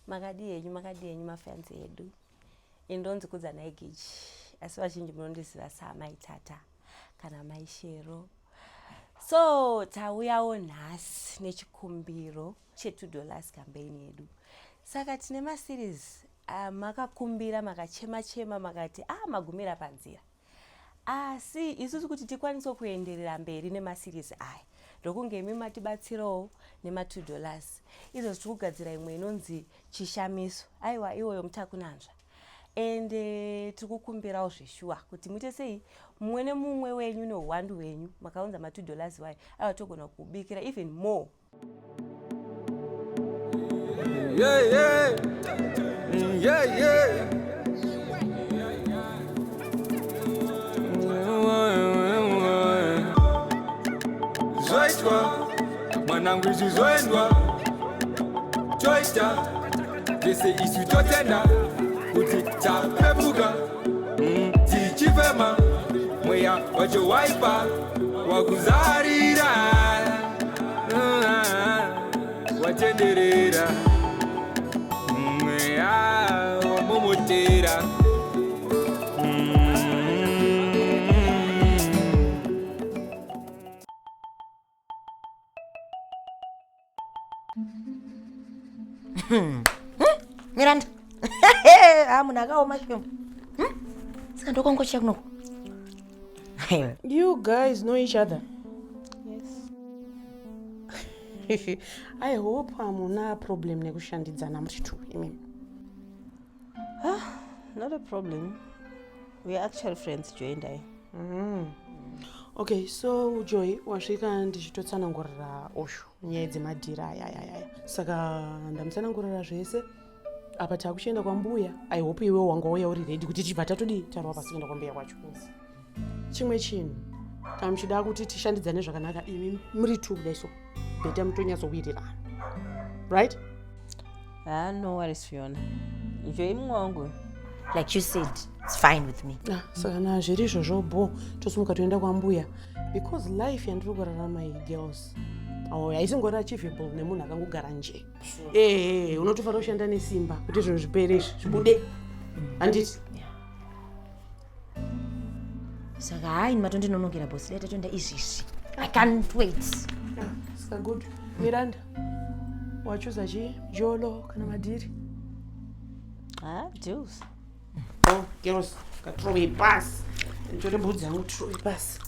Makadi yenyu mafanzi edu. Indonzi kudza naigeji. Asi vazhinji munondiziva samaitata kana maishero. So tauyawo nhasi nechikumbiro che$2 campaign yedu. Saka tine maseries makakumbira makachema makati magumira panzira. Asi isusu kuti tikwanise kuenderera mberi nemaseries aya. Ndokunge imi matibatsirawo nema$2. Izvo tirikugadzira imwe inonzi Chishamiso. Aiwa iwoyo mutakunanzva. And tikukumbirawo zveshuwa kuti muite sei mumwe nemumwe wenyu neuwandu wenyu makaunza ma$2 wayo aiwa togona kubikira even more. Zoitwa mwanangu zizoendwa choita tese isu totenda kuti tapepuka tichifema mweya wacho waipa wakuzarira watenderera mweya wamomotera. Miranda. Munakaoma shemu. Sikandokongocha kuno. You guys know each other? Yes. I hope hamuna problem nekushandidzana muri two. Not a problem. We are actually friends, Joy and I. Okay, so Joy, wasvika ndichitotsanangurira osho nyaya dzemadhira aya. Saka ndamutsanangurira zvese. Apa takuchienda kwambuya. I hope iwe wanga uya uri ready kuti tibva tatodi tarwa pasi kuenda kwambuya kwacho. Chimwe chinhu tamuchida kuti tishandidzane zvakanaka imi muri two kudai so beta mutonyatsowirirana. Right? No worries, Fiona. Joy mwangu. Like you said, it's fine with me. Saka na zviri izvozvo bo tosumuka toenda kwambuya because life yandiri kurarama girls haisingori achievable nemunhu akangogara nje. Unotofanira kushanda nesimba kuti zvinhu zvipere zvibude. Handiti? Saka hai matondinonongera bosi dai tatonda izvizvi. I can't wait. Saka good. Miranda, wachuza chi? Jolo kana madhiri? Juice. Oh, girls, throw a pass. Njore mbudzi yangu throw a pass.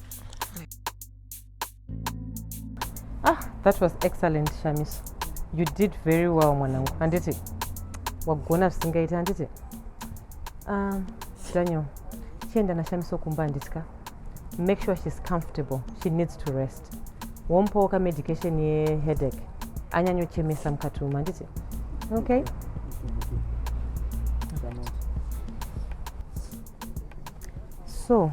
That was excellent, Chishamiso. You did very well, mwanangu. Anditi, wagona zvisingaiti anditi. Daniel, chienda na Chishamiso kumba anditika. Make sure she's comfortable. She needs to rest. Wompoka medication ye headache. Anyanyochemesa mukatuma anditi. Okay? So,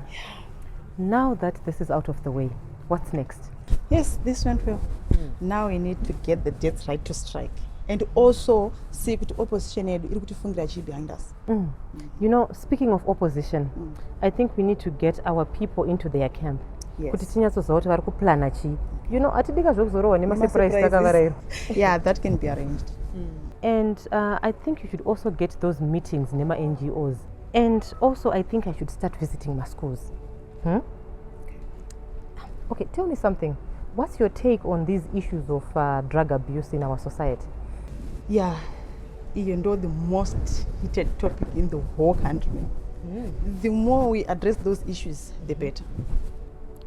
now that this is out of the way, what's next? Yes, this went well. Now we need to get the dates right to strike. And also see the opposition behind us. You know, speaking of opposition, I think we need to get our people into their camp. Yes. You know, Yeah, that can be arranged. And I think you should also get those meetings, NEMA NGOs. And also, I think I should start visiting my schools. Okay, tell me something. What's your take on these issues of drug abuse in our society? Yeah, even though the most heated topic in the whole country. The more we address those issues, the better.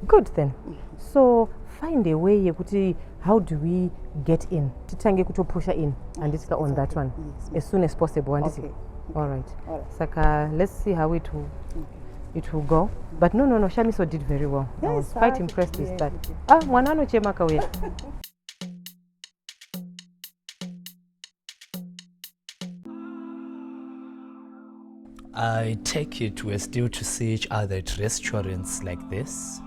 Good then. So find a way yekuti how do we get in? Titange kutopusha in and it's on that one as soon as possible. And Okay. All right. Saka, let's see how it will go. But no, Chishamiso did very well. I was quite impressed with that. Mwanano chemaka we. I take it we're still to see each other at restaurants like this.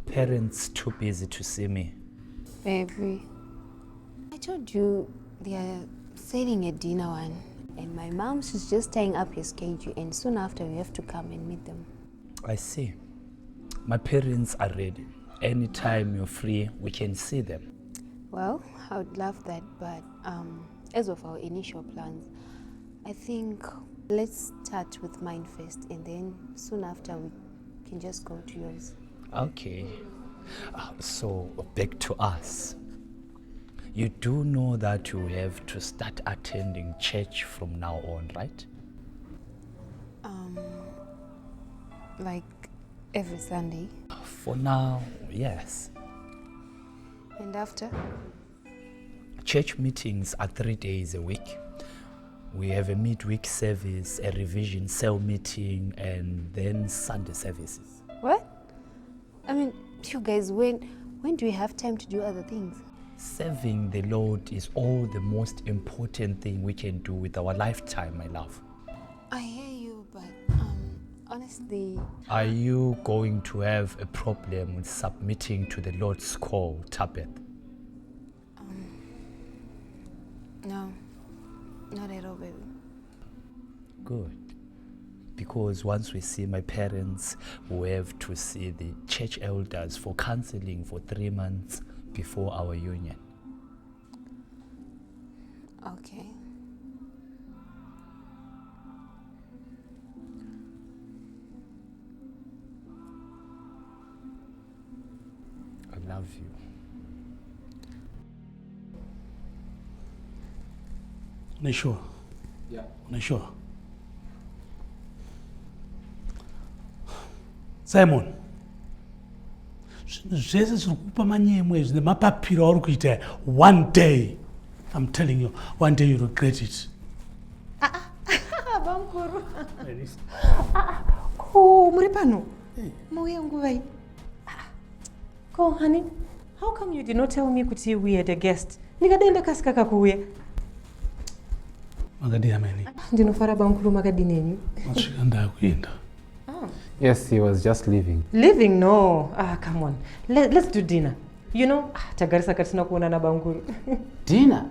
Parents too busy to see me. Baby, I told you they are setting a dinner one, and my mom, she's just tying up her schedule, and soon after we have to come and meet them. I see. My parents are ready. Anytime you're free, we can see them. Well, I would love that, but as of our initial plans, I think let's start with mine first, and then soon after we can just go to yours. Okay. So back to us. You do know that you have to start attending church from now on, right? Like every Sunday. For now, yes. And after? Church meetings are 3 days a week. We have a midweek service, a revision cell meeting, and then Sunday services. What? I mean, you guys, when do we have time to do other things? Serving the Lord is all the most important thing we can do with our lifetime, my love. I hear you, but honestly... Are you going to have a problem with submitting to the Lord's call, Tabeth? No, not at all, baby. Good. Because once we see my parents, we have to see the church elders for counseling for 3 months before our union. Okay. I love you. Are you sure? Yeah. Are you sure? Simon, zvese zviri kupa manyemwe izvi nemapapiro auri kuita, one day, I'm telling you, one day you regret it. Bamkuru. Ko muri pano? Mauya nguvai. Ko honey, how come you did not tell me kuti we had a guest? Nikadaenda kasika kakuuya. Makadini ameni? Ndinofara Bamkuru makadini enyu. Masvika ndakuenda. Yes, he was just leaving. Leaving? No. Come on. Let's do dinner. You know, tagarisa katina kuona na Bamkuru. Dinner?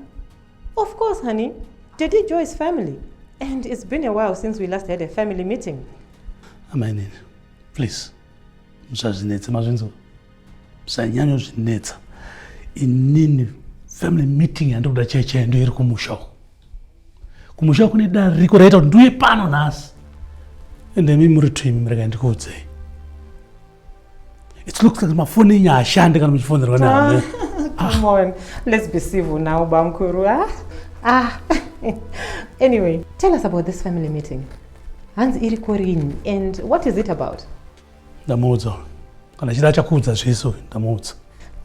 Of course, honey. Daddy Joy's family. And it's been a while since we last had a family meeting. Ameni, please. Musazvinetsa mazvinzo. Musanyanyo zvinetsa. Inini family meeting yandokuda chaichai ndo iri kumusha. Kumusha kune dare riko raita kuti ndiuye pano nhasi. Ende mimi muri twimi murikandikuudzei. It looks like mafoni enyu haashandi kana muchifonderwa nawo. Come on, let's be civil now, Bamkuru. Anyway, tell us about this family meeting. Hans iri korini, and what is it about? Ndamuudza. Kana chida chakuudza zviso, ndamuudza.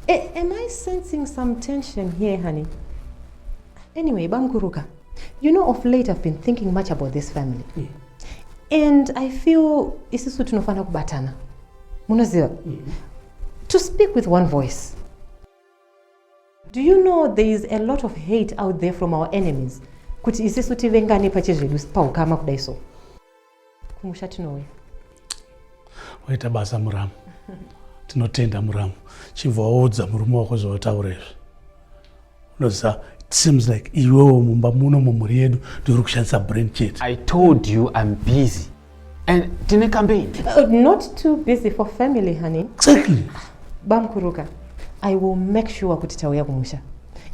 Am I sensing some tension here, honey? Anyway, Bamkuruka, you know, of late I've been thinking much about this family. And I feel isisu tunofana kubatana. Munoziva? To speak with one voice. Do you know there is a lot of hate out there from our enemies? Kuti isisu tivengane pachezvedu paukama kudaiso. Kumusha tinowe. Waita basa Muramu. Tinotenda Muramu. Chimvaudza murume wako zvautaura izvi. Unoziva, it seems like iwewe mumba muno mumhuri yedu ndiri kushandisa brain chete. I told you I'm busy. And tine campaign. Not too busy for family, honey. Exactly. Bamkuruka, I will make sure kuti tauya kumusha.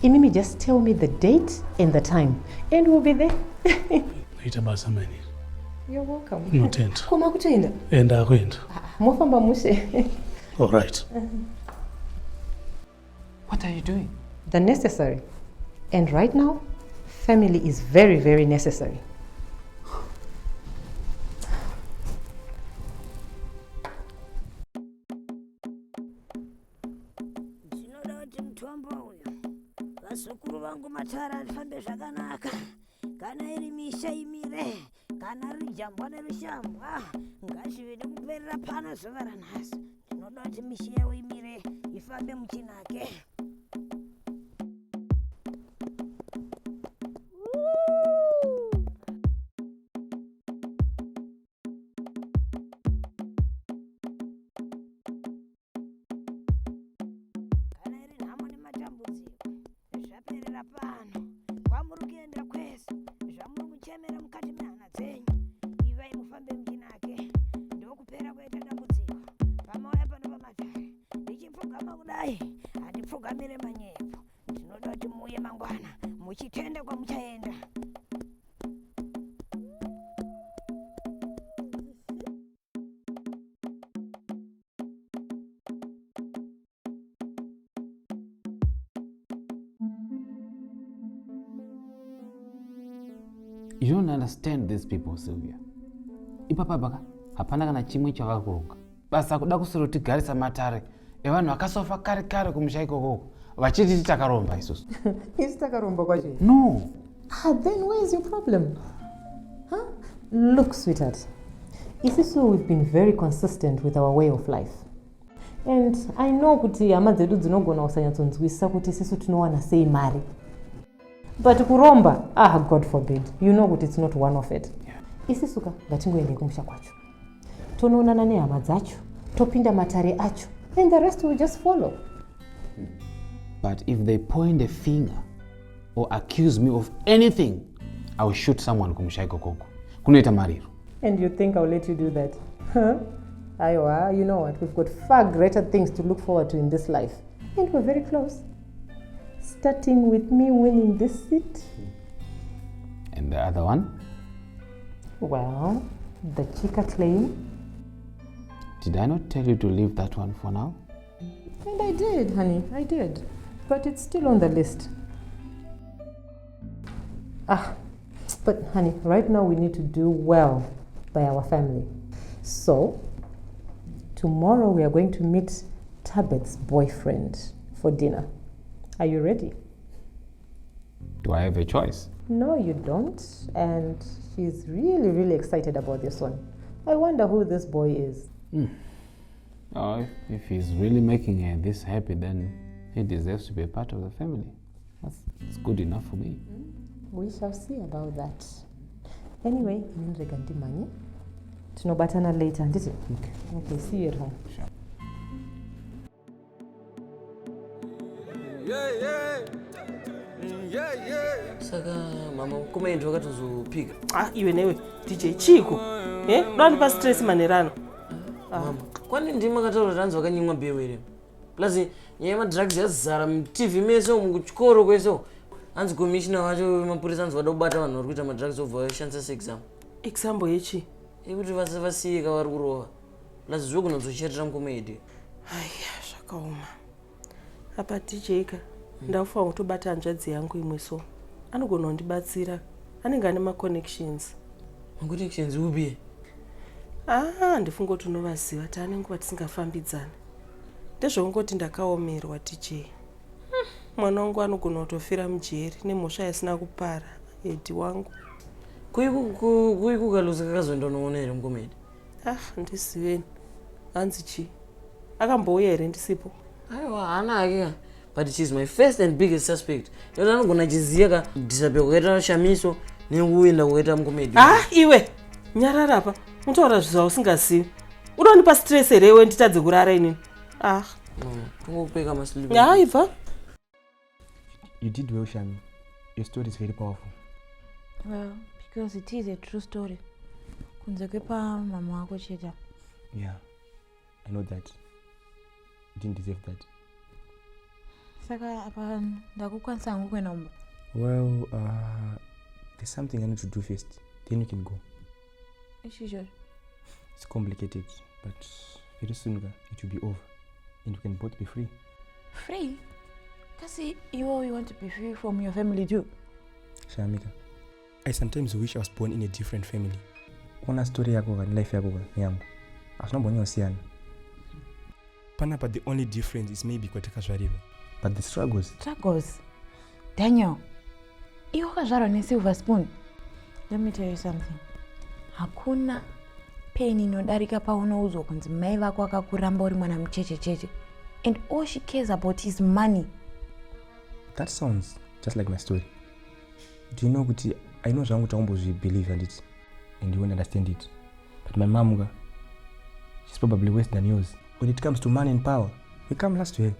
Imimi, just tell me the date and the time, and we'll be there. Waita basa mani. You're welcome. Notenda. Koma kutoenda? Enda kuenda. Mofamba mushe. All right. What are you doing? The necessary. And right now, family is very, very necessary. Vasukuru vangu matara rifambe zvakanaka. Kana iri misha imire, kana riri jambwa nerishambwa, ngazvive nekuperera pano zuva ranhasi. Ndinoda kuti misha yawo imire ifambe muchinake. Kana iri nhamo nematambudziko, zvaperera pano. Kwamuri kuenda kwese, zvamuri kuchemera mukati mehana dzenyu, ivai mufambe muchinake. Ndokupera kwaita dambudziko. Pamauya pano pamatare, ndichipfugama kudai, handipfugami ndotenda. You don't understand these people, Sylvia. Ipapa baka hapana kana chimwe chakakurunga. Basa kuda kusiro tigarisa matare evanhu vakasofa kare kare kumushaiko koko vachiti takaromba isusu. Is takaromba kwacho? No. Then where is your problem? Huh? Look, sweetheart. Isisu, we've been very consistent with our way of life. And I know kuti hama dzedu dzinogona kusanyatsonzwisa kuti isisu tinowana sei mari. But kuromba, God forbid. You know kuti it's not one of it. Isisuka ngatingoende kumusha kwacho. Tonoonana nehama dzacho, topinda matare acho, and the rest will just follow. But if they point a finger or accuse me of anything, I will shoot someone kumushaiko koko. Kunoita mariro. And you think I'll let you do that? Huh? Aiwa, you know what? We've got far greater things to look forward to in this life. And we're very close. Starting with me winning this seat. And the other one? Well, the Chika claim. Did I not tell you to leave that one for now? And I did, honey, I did. But it's still on the list. But honey, right now we need to do well by our family. So, tomorrow we are going to meet Tabet's boyfriend for dinner. Are you ready? Do I have a choice? No, you don't. And she's really, really excited about this one. I wonder who this boy is. Oh, if he's really making her this happy, then he deserves to be a part of the family. That's good enough for me. We shall see about that. Anyway, manye. Tunobatana later, did it? Okay, see you at home. Sure. Saka mama kumaenda wakatozopika. Iwe newe DJ Chiko. Unandipa stress manerano. Mama, kwani ndima kataura tanzi wakanyimwa bewere. Plus nyaya drugs yazara TV meso mukuchikoro kweso. Anzi commissioner wacho mapurisa anzi wada kubata vanhu vari kuita madrugs obva vashandisa exam. Example yechi? Ekuti vasiyika vari kurova. Plus zvogona kuzocherera mukomedi. Zvakaoma. Apa DJ ka ndakufa kutobata hanzvadzi yangu imwe so. Anogona kundibatsira. Anenge ane ma-connections. Ma-connections ubi? Ndifunga kuti unovaziva tane nguva tisingafambidzana. Ndezvongoti ndakaomerwa DJ. Mwana wangu anogona kutofira mujeri nemhosva yasina kupara. Edi wangu. Kuikukaluza kakazondonoona here mukomedi? Ndiziveni. Hanzi chi? Akambouya here ndisipo? Aiwa, hana ake. But she's my first and biggest suspect. Yoda anogona chiziya ka disappear kukaita Chishamiso nekuenda kukaita mukomedi. Iwe nyarara apa. Mutoora zvausingazivi. Unonipa stress here iwe nditadze kurara inini. Tongopeka maslipi. Ibva. You did well, Shami. Your story is very powerful. Well, because it is a true story. Kunze kwepa mama wako cheta. Yeah, I know that. You didn't deserve that. Saka apa ndakukwanisa hangu kwenda umba. Well, there's something I need to do first. Then you can go. Sure. It's complicated, but very soon it will be over, and you can both be free. Free? Kasi you want to be free from your family too? Shamika, I sometimes wish I was born in a different family. Ona story yako and life yako yangu. Asinabonyo osiana. Pana, but the only difference is maybe kwa Tigashire. But the struggles. Struggles? Daniel, you wakazvarwa nesilver spoon. Let me tell you something. Hakuna pain inodarika paunoudzwa kunzi mai vako akakuramba uri mwana muchechecheche. And all she cares about is money. That sounds just like my story. Do you know Guti? I know Jangu Tambos will believe in it and you won't understand it. But my mom, she's probably worse than yours. When it comes to money and power, we come last to her.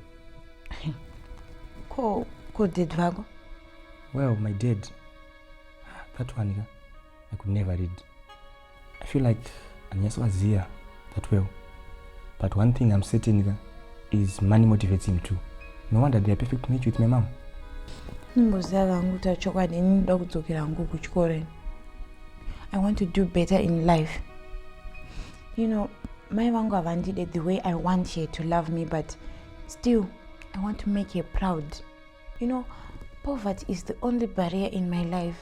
Ko did Vago? Well, my dad, that one I could never read. I feel like Agnes was here that well. But one thing I'm certain is money motivates him too. No wonder they're a perfect match with my mom. nimboziva vangu kuti chokwadi ini ndoda kudzokera hangu kuchikoreni. I want to do better in life. You know, mai vangu havandide the way I want her to love me, but still I want to make her proud. You know, poverty is the only barrier in my life.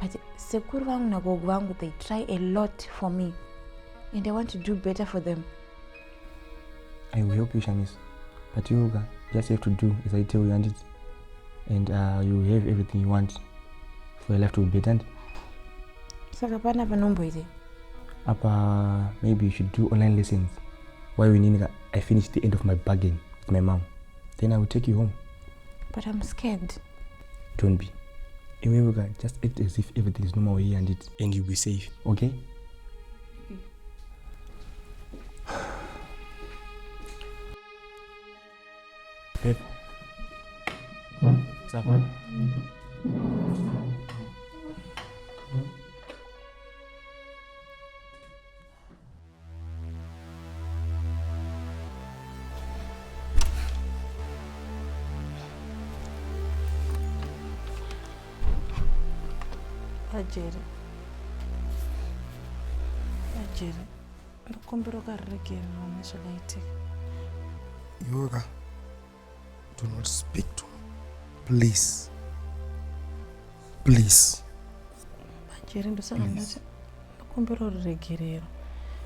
But sekuru vangu na gogo vangu, they try a lot for me, and I want to do better for them. I will help you, Chishamiso. But you just have to do as I tell you, and you will have everything you want for your life to be better. Saka pana panomboite. Apa, maybe you should do online lessons. Why we need I finish the end of my bargain with my mom. Then I will take you home. But I'm scared. Don't be. Anyway, just act as if everything is normal here and you'll be safe. Okay? Babe. What's up? Ajere, ndakumbira ukaregerera nezvakaitika. Yoga, do not speak to me. Please. Please. Ajere, ndosaka ndati ndakumbira ruregerero.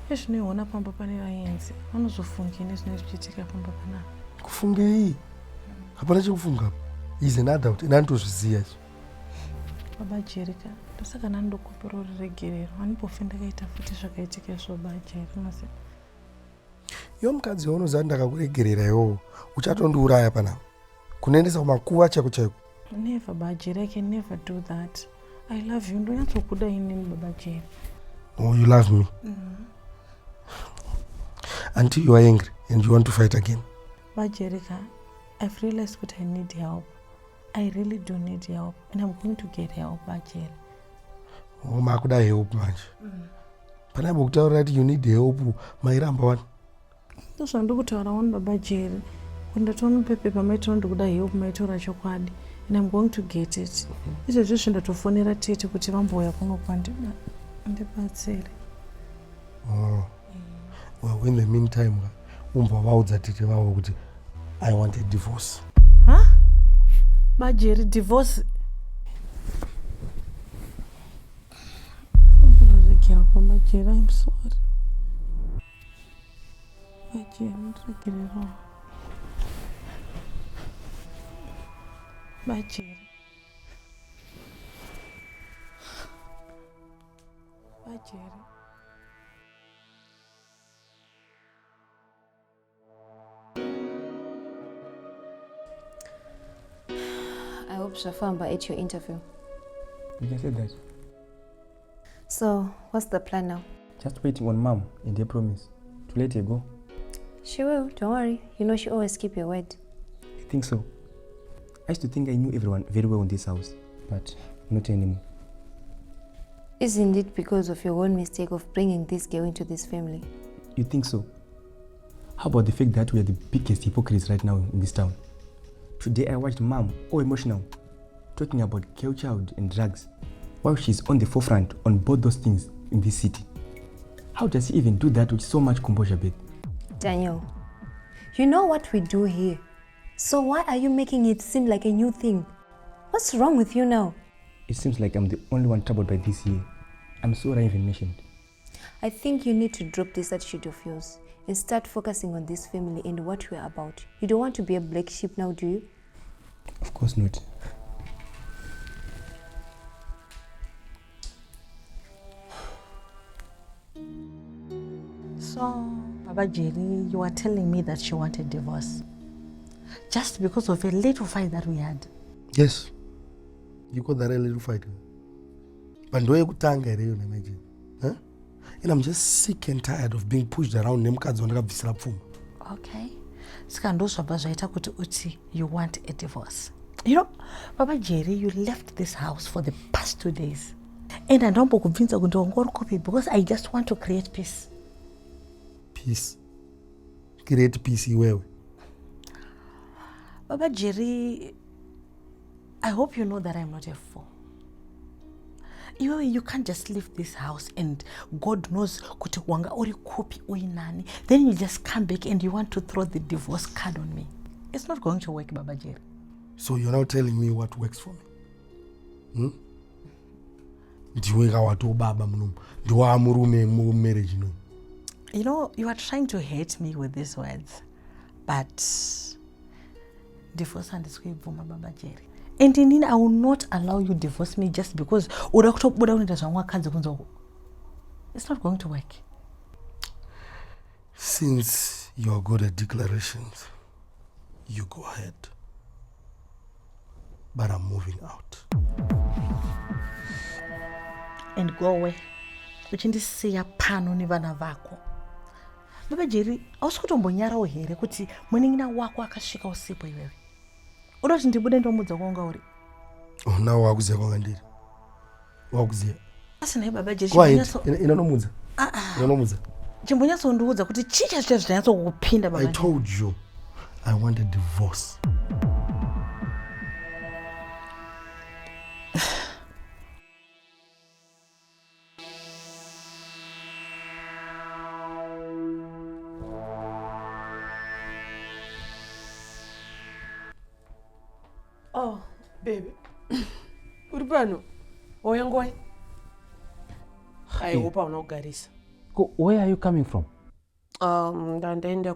Ezvinoiona pamba pane vaenzi vanozofungei nezvinenge zvichiitika pamba panapa. Kufungei? Hapana chekufunga. He's an adult and andozviziva. Baba Jerika, ndosaka nandokumbira ruregerero. Handipofe ndakaita futi zvakaitika izvo baba Jerika. Iwe mukadzi waunoziva ndakakuregerera iwowo uchatondiuraya panapa. Kunoendesa kumakuva chaiko chaiko. Never, Baba Jerika, I can never do that. I love you. Ndonyatsokuda inini Baba Jerika. Oh, you love me? Until you are angry and you want to fight again. Baba Jerika, I've realized that I need help. I really do need help, and I'm going to get help, Bajeri. Oh, makuda help manje. Pana bokutaura kuti you need help, mairamba wani. Ndozvandikutaura wani Baba Jerry. Ndatoona pepepa maitaura ndikuda help maitaura chokwadi, and I'm going to get it. Izvozvo zvindatofonera tete kuti vambouya kuno kwandida. Ndibatsire. Oh. Well, in the meantime, vaudza tete vavo kuti I want a divorce. Huh? Bajeri, divorce. Bajeri, I'm sorry. Bajeri, Bajeri. Bajeri. I hope Shafamba ate your interview. You can say that. So, what's the plan now? Just waiting on Mom and her promise to let her go. She will, don't worry. You know she always keep your word. I think so. I used to think I knew everyone very well in this house, but not anymore. Isn't it because of your own mistake of bringing this girl into this family? You think so? How about the fact that we are the biggest hypocrites right now in this town? Today I watched Mom, all emotional, talking about girl child and drugs, while she's on the forefront on both those things in this city. How does she even do that with so much composure, Beth? Daniel, you know what we do here. So why are you making it seem like a new thing? What's wrong with you now? It seems like I'm the only one troubled by this here. I'm sorry I even mentioned. I think you need to drop this attitude of yours and start focusing on this family and what we're about. You don't want to be a black sheep now, do you? Of course not. So, Baba Jerry, you are telling me that she wanted divorce just because of a little fight that we had? Yes. You call that a little fight? But do you tanga imagine? Huh? And I'm just sick and tired of being pushed around. Okay. You want a divorce. You know, Baba Jerry, you left this house for the past 2 days. And I don't because I just want to create peace. Peace? Create peace where? Baba Jerry, I hope you know that I'm not a fool. You can't just leave this house and God knows kuti wanga uri kupi uinani. Then you just come back and you want to throw the divorce card on me. It's not going to work, Baba Jerry. So you're now telling me what works for me? Ndiweka watu baba mnumu. Ndiwa murume mu marriage no. You know, you are trying to hate me with these words, but divorce and my Baba Jerry. And indeed, I will not allow you divorce me just because it's not going to work. Since you're good at declarations, you go ahead. But I'm moving out. And go away. Uchindisiya pano ni vana vako. Baba Jerry, ausikutombonyara uhere kuti mweningina wako akasvika usipo iwewe. Unoti ndibude ndomudza kwanga uri. Nawo wakuziya kwanga ndiri. Wakuziya. Asina Baba Jerry chimbonyaso. Inonomudza. Inonomudza. Chimbonyaso ndiudza kuti chicha zvinatso kukupinda Baba. I told you I want a divorce. Oh, baby. Urbano. Oyangoi. I hope I'm not Garissa. Where are you coming from? Ndaenda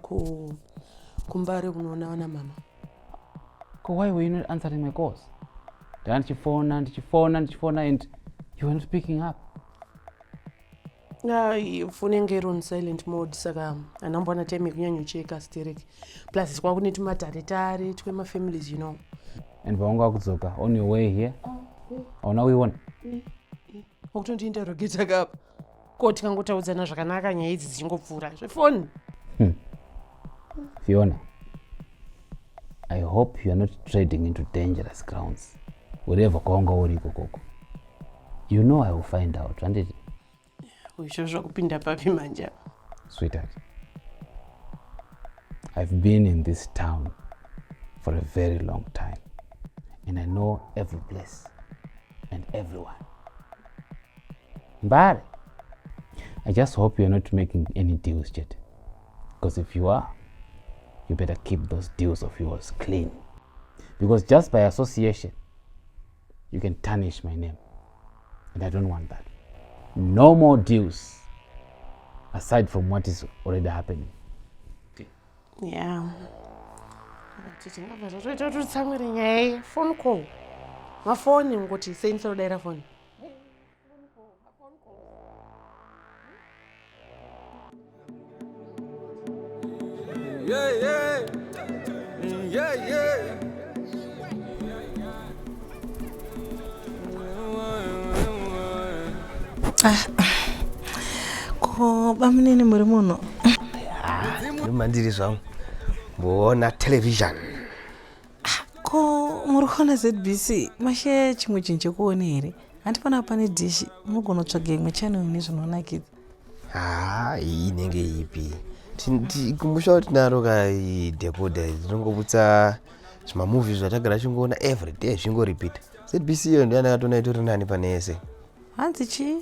kumbare unoona mama. Why were you not answering my calls? Ndichifona and you were not picking up. Phone ngero on silent mode saka anambona time kunyanyocheka stereki. Plus kwakuneti mataritari twema families, you know. And vaonga kudzoka on your way here? Oh, now we won. Wakutondi interrogate kapa. Koti kangotaudzana zvakanaka nyaya idzi dzingopfura. Zvefoni. Fiona, I hope you are not trading into dangerous grounds. Wherever kwaunga uri kokoko. You know I will find out, and it. Uishozva kupinda papi manja. Sweetheart, I've been in this town for a very long time. And I know every place and everyone. But I just hope you're not making any deals yet. Because if you are, you better keep those deals of yours clean. Because just by association, you can tarnish my name. And I don't want that. No more deals aside from what is already happening. Okay. Yeah. Phone call. My phone is what you saying so data phone. Yeah. Ko bamnene muri muno. Mandiri zvangu. Mbona television. Ko murikona ZBC mashe chimwe chinje kuone here. Handipana pane dish munogona kutsvaga imwe channel ine zvinonakidza. Inenge ipi. Tikumbusha kuti naro decoder rinongoputsa zvimamovie zvatagara chingoona every day zvingoripita. ZBC iyo ndiyo ndakatona itori nani panese. Hanzi chi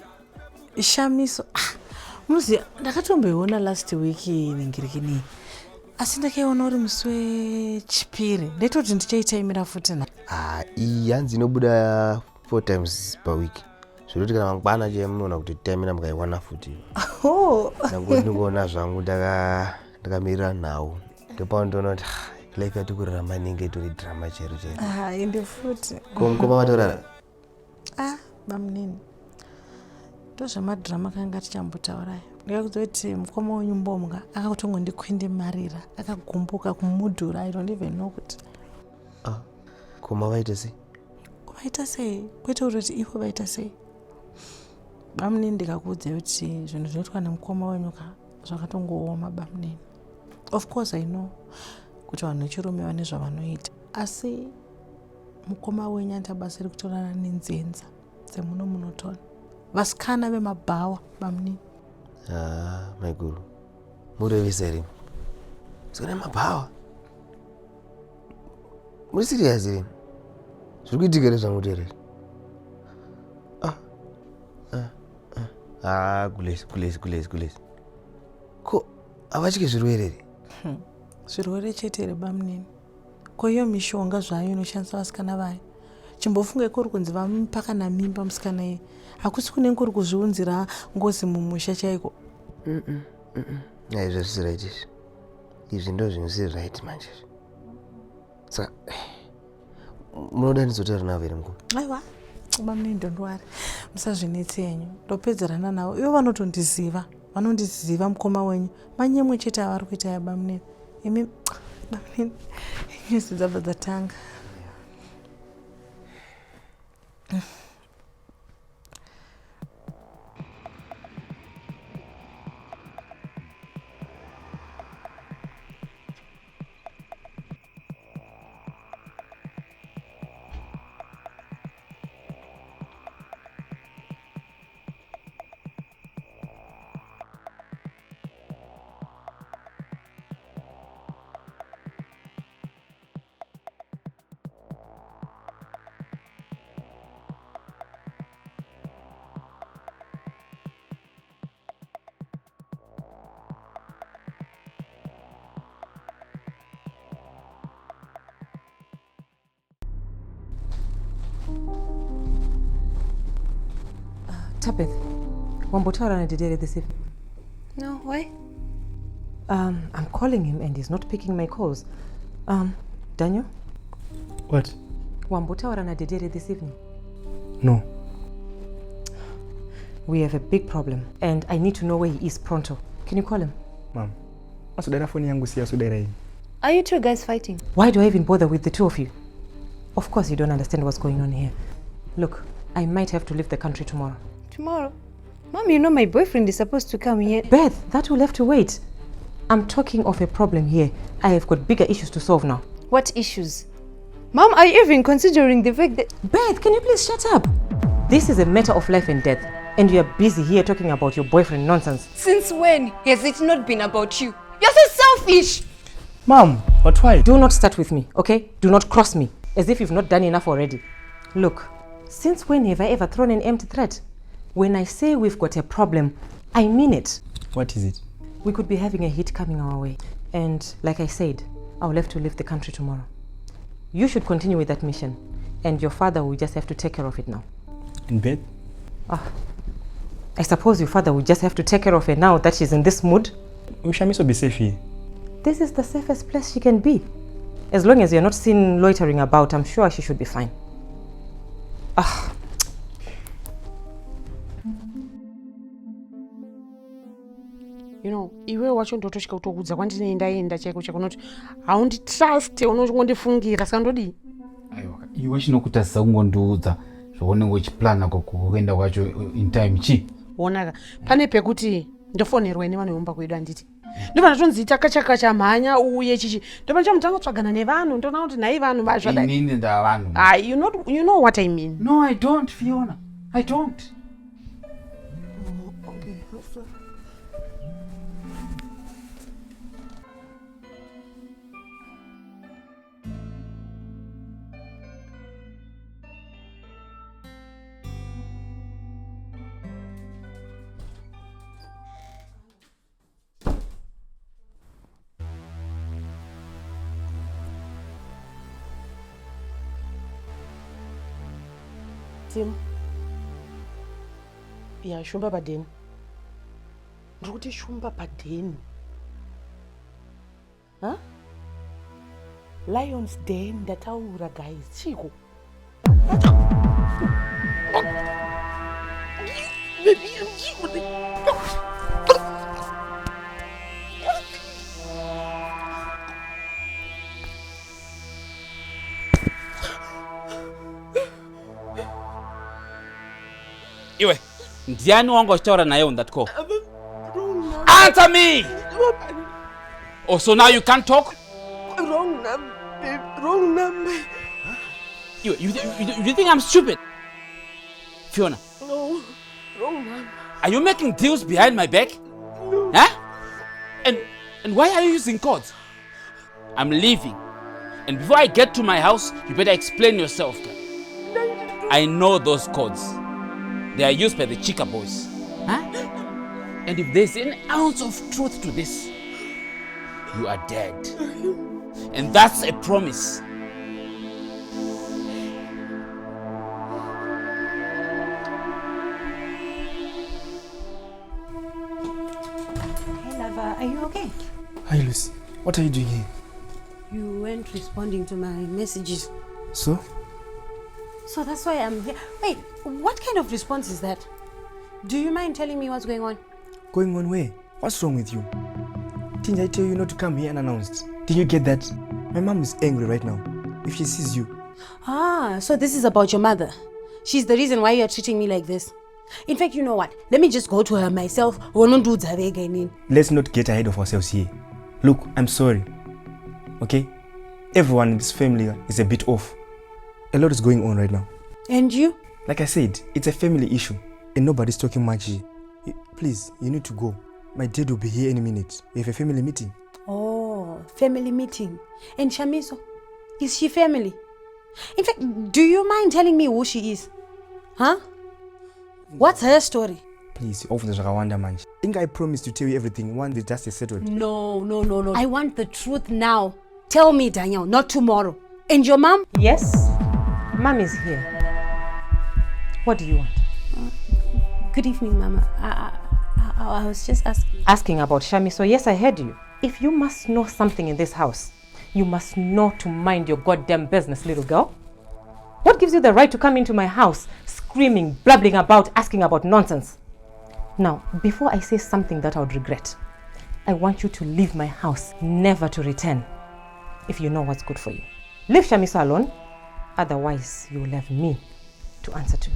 Chishamiso. Muziya ndakatomboiona last week ningirikini. Asi ndakaiona uri musi wechipiri. Ndetoti ndichaitaimira futi na. Iyi hanzi inobuda 4 times per week. Zvekuti kana mangwana che munoona kuti taimira mukaiwana futi. Nangoti ndingoona zvangu ndakamirira nhau. Ndopaunoona kuti life yatikurarama inenge itori drama chero. Ende futi. Koma watorara? Bamnini. Ndozvemadrama kanga tichambotaurai. Ndikakuziva kuti mukoma wenyu Mbomga akakutongondikwindemarira, akagumbuka kumudhura. I don't even know kuti. Koma vaita sei? Vaita sei? Kwete kuti ivo vaita sei? Bamnini ndikakuudza kuti zvinhu zvinoitwa nemukoma wenyu zvakatongooma bamnini. Of course I know kuti vanhu vechirume vane zvavanoita. Asi mukoma wenyu anta basa rekutorana nenzenza dzemuno munotona. Vasikana vemabhawa bamnini. Maiguru. Murevisa rini? Sikana mabhawa? Muri serious rini? zviri kuitika here zvangu tereri? Kulezi ko havachike zvirwere here? Zvirwere chete here bamunini. Ko iyo mishonga zvayo inoshandisa vasikana vayo, chimbofunga kuri kunzi vamupaka namimba musikana iye, hakusi kunenge kuri kuzviunzira ngozi mumusha chaiko. Izvi zvisi right izvi. Izvi ndo zvinosiri right manje. Saka munoda ndizotaura navo here mukuru? Aiwa, bamunini ndondwari. Musazvinetsi henyu. Ndopedzerana navo. Ivo vanotondiziva. Vanondiziva mukoma wenyu. Manyemwe chete avari kuita ya bamunini. Imi bamunini nyusi dzabva dzatanga. Tabith, wambotaura nadidere this evening? No, why? I'm calling him and he's not picking my calls. Daniel? What? Wambotaura nadidere this evening? No. We have a big problem and I need to know where he is pronto. Can you call him? Mom, asudara phone yangu si asudara hii. Are you two guys fighting? Why do I even bother with the two of you? Of course you don't understand what's going on here. Look, I might have to leave the country tomorrow. Tomorrow? Mom, you know my boyfriend is supposed to come here. Beth, that will have to wait. I'm talking of a problem here. I have got bigger issues to solve now. What issues? Mom, are you even considering the fact that... Beth, can you please shut up? This is a matter of life and death. And you are busy here talking about your boyfriend nonsense. Since when has it not been about you? You're so selfish! Mom, but why? Do not start with me, okay? Do not cross me, as if you've not done enough already. Look, since when have I ever thrown an empty threat? When I say we've got a problem, I mean it. What is it? We could be having a hit coming our way. And like I said, I'll have to leave the country tomorrow. You should continue with that mission. And your father will just have to take care of it now. In bed? I suppose your father will just have to take care of her now that she's in this mood. Will Chishamiso be safe here? This is the safest place she can be. As long as you're not seen loitering about, I'm sure she should be fine. You know, iwe wacho ndotosvika kutokudza kwandinendaenda chaiko chakunoti haunditrust unongondifungira saka ndodii. Aiwa, iwe chinokutadzisa kungondiudza zvaunenge uchiplana kuenda kwacho in time chi. Onaka, pane pekuti ndofonerwa nevanhu vemumba kwedu handiti. Ndobva ndatonzi kacha mhanya uye chichi. Ndobva ndamutsvagana nevanhu ndoona kuti nai vanhu zvadai. Inini ndavanhu. You know what I mean. No, I don't, Fiona. I don't. Okay. Tim. Yeah, shumba padeni. Ndikuti shumba padeni. Huh? Lion's Den ndataura guys. Chiko. Iwe, ndiani wanga uchitaura naye on that call? Answer me! Oh, so now you can't talk? Wrong number. You think I'm stupid? Fiona. No, wrong number. Are you making deals behind my back? No. Huh? And why are you using codes? I'm leaving. And before I get to my house, you better explain yourself, girl. I know those codes. They are used by the Chika boys. Huh? And if there's an ounce of truth to this, you are dead. And that's a promise. Hey, lover, are you okay? Hi, Lucy. What are you doing here? You weren't responding to my messages. So? So that's why I'm here. Wait, what kind of response is that? Do you mind telling me what's going on? Going on where? What's wrong with you? Didn't I tell you not to come here unannounced? Did you get that? My mom is angry right now. If she sees you. Ah, so this is about your mother. She's the reason why you're treating me like this. In fact, you know what? Let me just go to her myself. Let's not get ahead of ourselves here. Look, I'm sorry. Okay? Everyone in this family is a bit off. A lot is going on right now. And you? Like I said, it's a family issue. And nobody's talking much here. Please, you need to go. My dad will be here any minute. We have a family meeting. Oh, family meeting. And Chishamiso, is she family? In fact, do you mind telling me who she is? Huh? What's her story? Please, I think I promised to tell you everything once the dust is settled. No. I want the truth now. Tell me, Daniel, not tomorrow. And your mom? Yes, mom is here. What do you want? Good evening, Mama. I was just asking. Asking about Chishamiso. Yes, I heard you. If you must know something in this house, you must know to mind your goddamn business, little girl. What gives you the right to come into my house, screaming, blabbling about, asking about nonsense? Now, before I say something that I would regret, I want you to leave my house, never to return, if you know what's good for you. Leave Chishamiso alone, otherwise you will have me to answer to.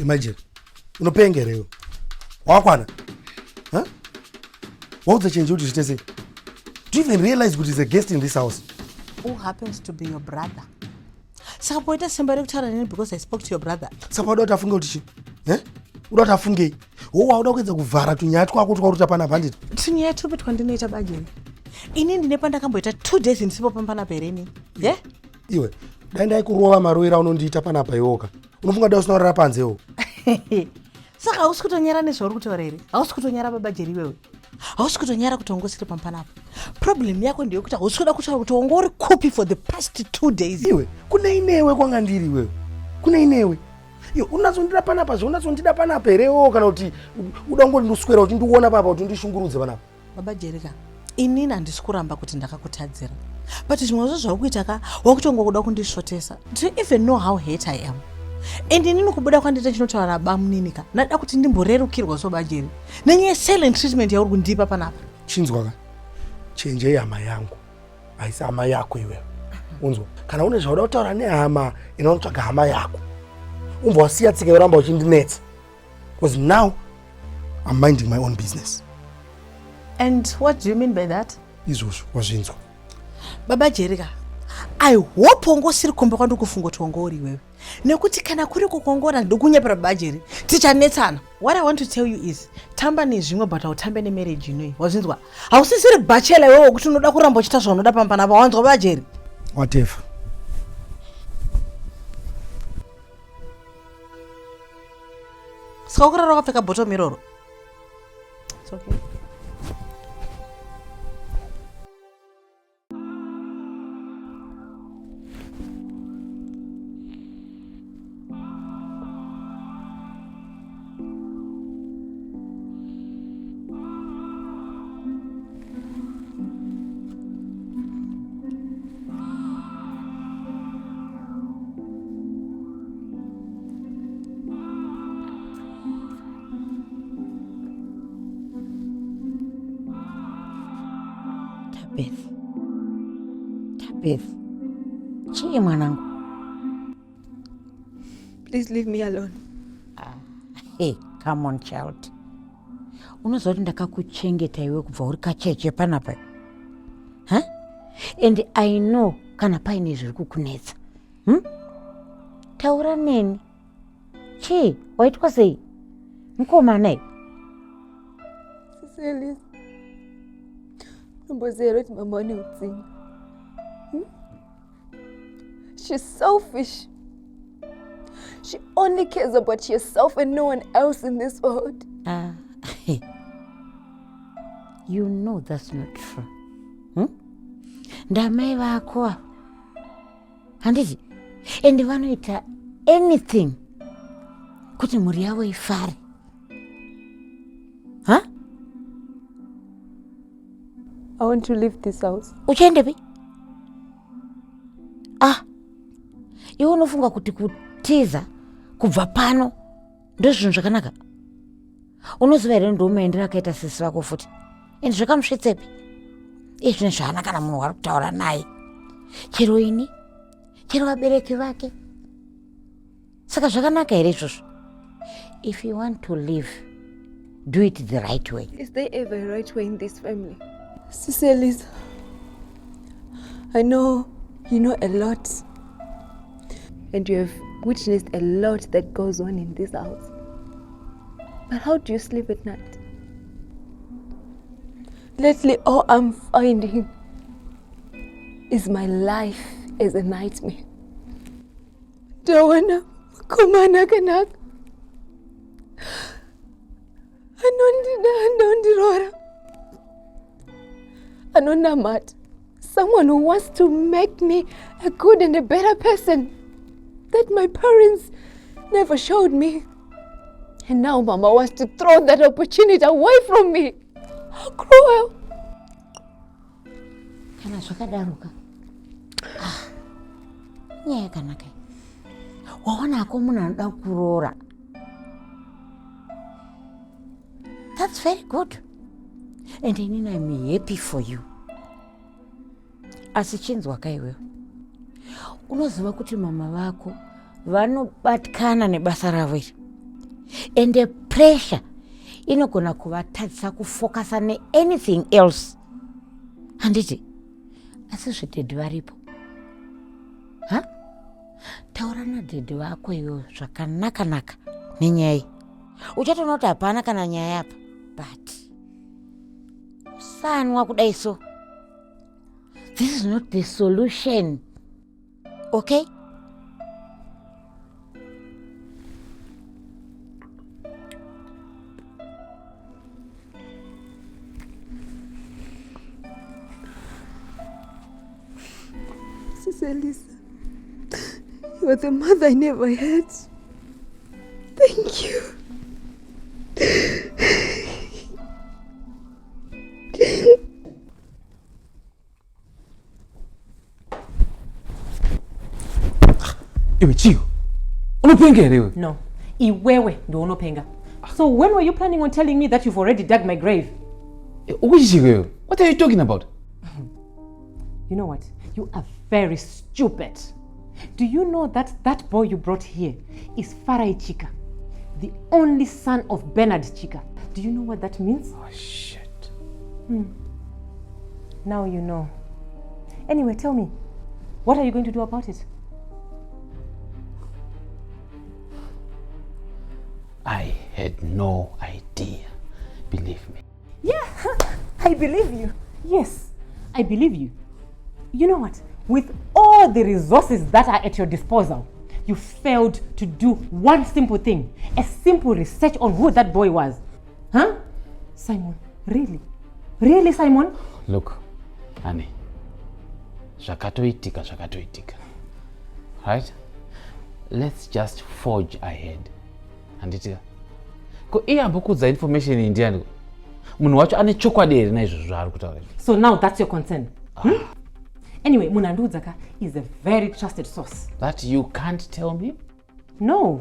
Imagine, unopengereyo wakwana, huh? What's the change you say? Do you even realize good is a guest in this house? Who happens to be your brother? Sakapoita somebody because I spoke to your brother. Sakapoita utafunge utichi? Eh? Udota afunge. Wauda kuedza kuvhara tunyaya twako twauri tapana bandit. Tunyaya tupi twandinoita bajeni. Ini ndine pandakamboita 2 days ndisipo pampana pereni. Yeah? Iwe, dai ndaikurova marowera unondiita panapa iwoka. Unofunga dai usina kurara panzewo. Saka hausi kutonyara nezvauri kutaura here. Hausi kutonyara baba Jerry wewe. Hausi kutonyara kuti ungosiri pampanapo. Problem yako ndeyekuti hausi kuda kutaura kuti wanga uri kupi for the past 2 days. Iwe, kune inewe kwanga ndiri wewe. Kune inewe. Iyo unazondira panapa unazondida panapa herewo kana kuti uda ngondiswera kuti ndiona papa kuti ndishungurudze panapa. Baba Jerry ka. Inini handisi kuramba kuti ndakakutadzira. But zvimwe zvauri kuita ka wakutonga kuda kundisvotesa. Do you even know how hate I am? And inini kubuda kwandita chinotaura nabamuninika. Nada kuti ndimborerukirwa so bajeri. Nenye silent treatment yauri kundipa panapa. Chinzwa ka. Chenje hama yangu. Aisa hama yako iwe. Unzwa. Kana une zvauda kutaura nehama inotsvaga hama yako. Umbosiya tsika yoramba uchindinetsa. Because now I'm minding my own business. And what do you mean by that? Izvozvo wazvinzwa. Baba Jerika, I hope ungosiri kumba kwandi kufunga kuti wanga uri wewe. Nekuti kana kuri kukongora ndokunyepera Baba Jerry, tichanetsana. What I want to tell you is, tamba nezvimwe but utambe nemarriage inoi. Wazvinzwa? Hausisiri bachelor wewe kuti unoda kuramba uchita zvaunoda pampana pa wanzwa Baba Jerry. Whatever. Sikakurara wakapfeka bottom miroro. It's okay. Tabith. Chie mwanangu. Please leave me alone. Hey, come on child. Unozoti ndakakuchengeta iwe kubva uri kacheche panapa. And I know kana paine zviri kukunetsa. taura neni chii waitwa sei mukomana iwe Siseli, nombozero kuti mama ane utsinye. She's selfish. She only cares about herself and no one else in this world. You know that's not true. Ndamai vako handiti ende vanoita anything kuti mhuri yavo ifare. I want to leave this house. Uchendepi? Iwe unofunga kuti kutiza kubva pano ndo zvinhu zvakanaka? Unoziva here ndomuendera akaita sisi vako futi ende zvakamusvetsepi? Izvine zvaana kana munhu wari kutaura naye chero ini chero vabereki vake. Saka zvakanaka here izvozvo? If you want to live, do it the right way. Is there ever a right way in this family? Siselis, I know you know a lot and you have witnessed a lot that goes on in this house. But how do you sleep at night? Lately, all I'm finding is my life as a nightmare. Dawana, kumana kanak. Anondirora. Anonamat. Someone who wants to make me a good and a better person that my parents never showed me. And now Mama wants to throw that opportunity away from me. How cruel. Kana zvakadaroka. Nyaya yakanaka. Waona ako munhu anoda kuroora. That's very good. And I'm happy for you. Asi chinzwa kaiwewe. Unoziva kuti mama vako vanobatkana nebasa ravo iri. And the pressure inogona kuvatadzisa kufocus ne anything else. Handiti, asi zvidhedhi varipo. Taura nadhedhi vako iwewe zvakanaka nenyaya iyi. Uchatoona kuti hapana kana nyaya apa. But usanwa kudai so. This is not the solution. Okay? Sister Lisa, you are the mother I never had. Thank you. Iwe Chiyo, unopenga here iwe? No, iwewe ndo unopenga. So when were you planning on telling me that you've already dug my grave? What are you talking about? You know what? You are very stupid. Do you know that that boy you brought here is Farai Chika, the only son of Bernard Chika? Do you know what that means? Oh, shit. Now you know. Anyway, tell me, what are you going to do about it? I had no idea. Believe me. Yeah, I believe you. Yes, I believe you. You know what? With all the resources that are at your disposal, you failed to do one simple thing. A simple research on who that boy was. Huh? Simon, really? Really, Simon? Look, Annie. Zvakatoitika. Right? Let's just forge ahead. Handitika. Ko iyambokudza information indiani. Munhu wacho ane chokwadi here naizvozvo zvaari kutaura. So now that's your concern. Anyway, Munandudzaka is a very trusted source. That you can't tell me? No.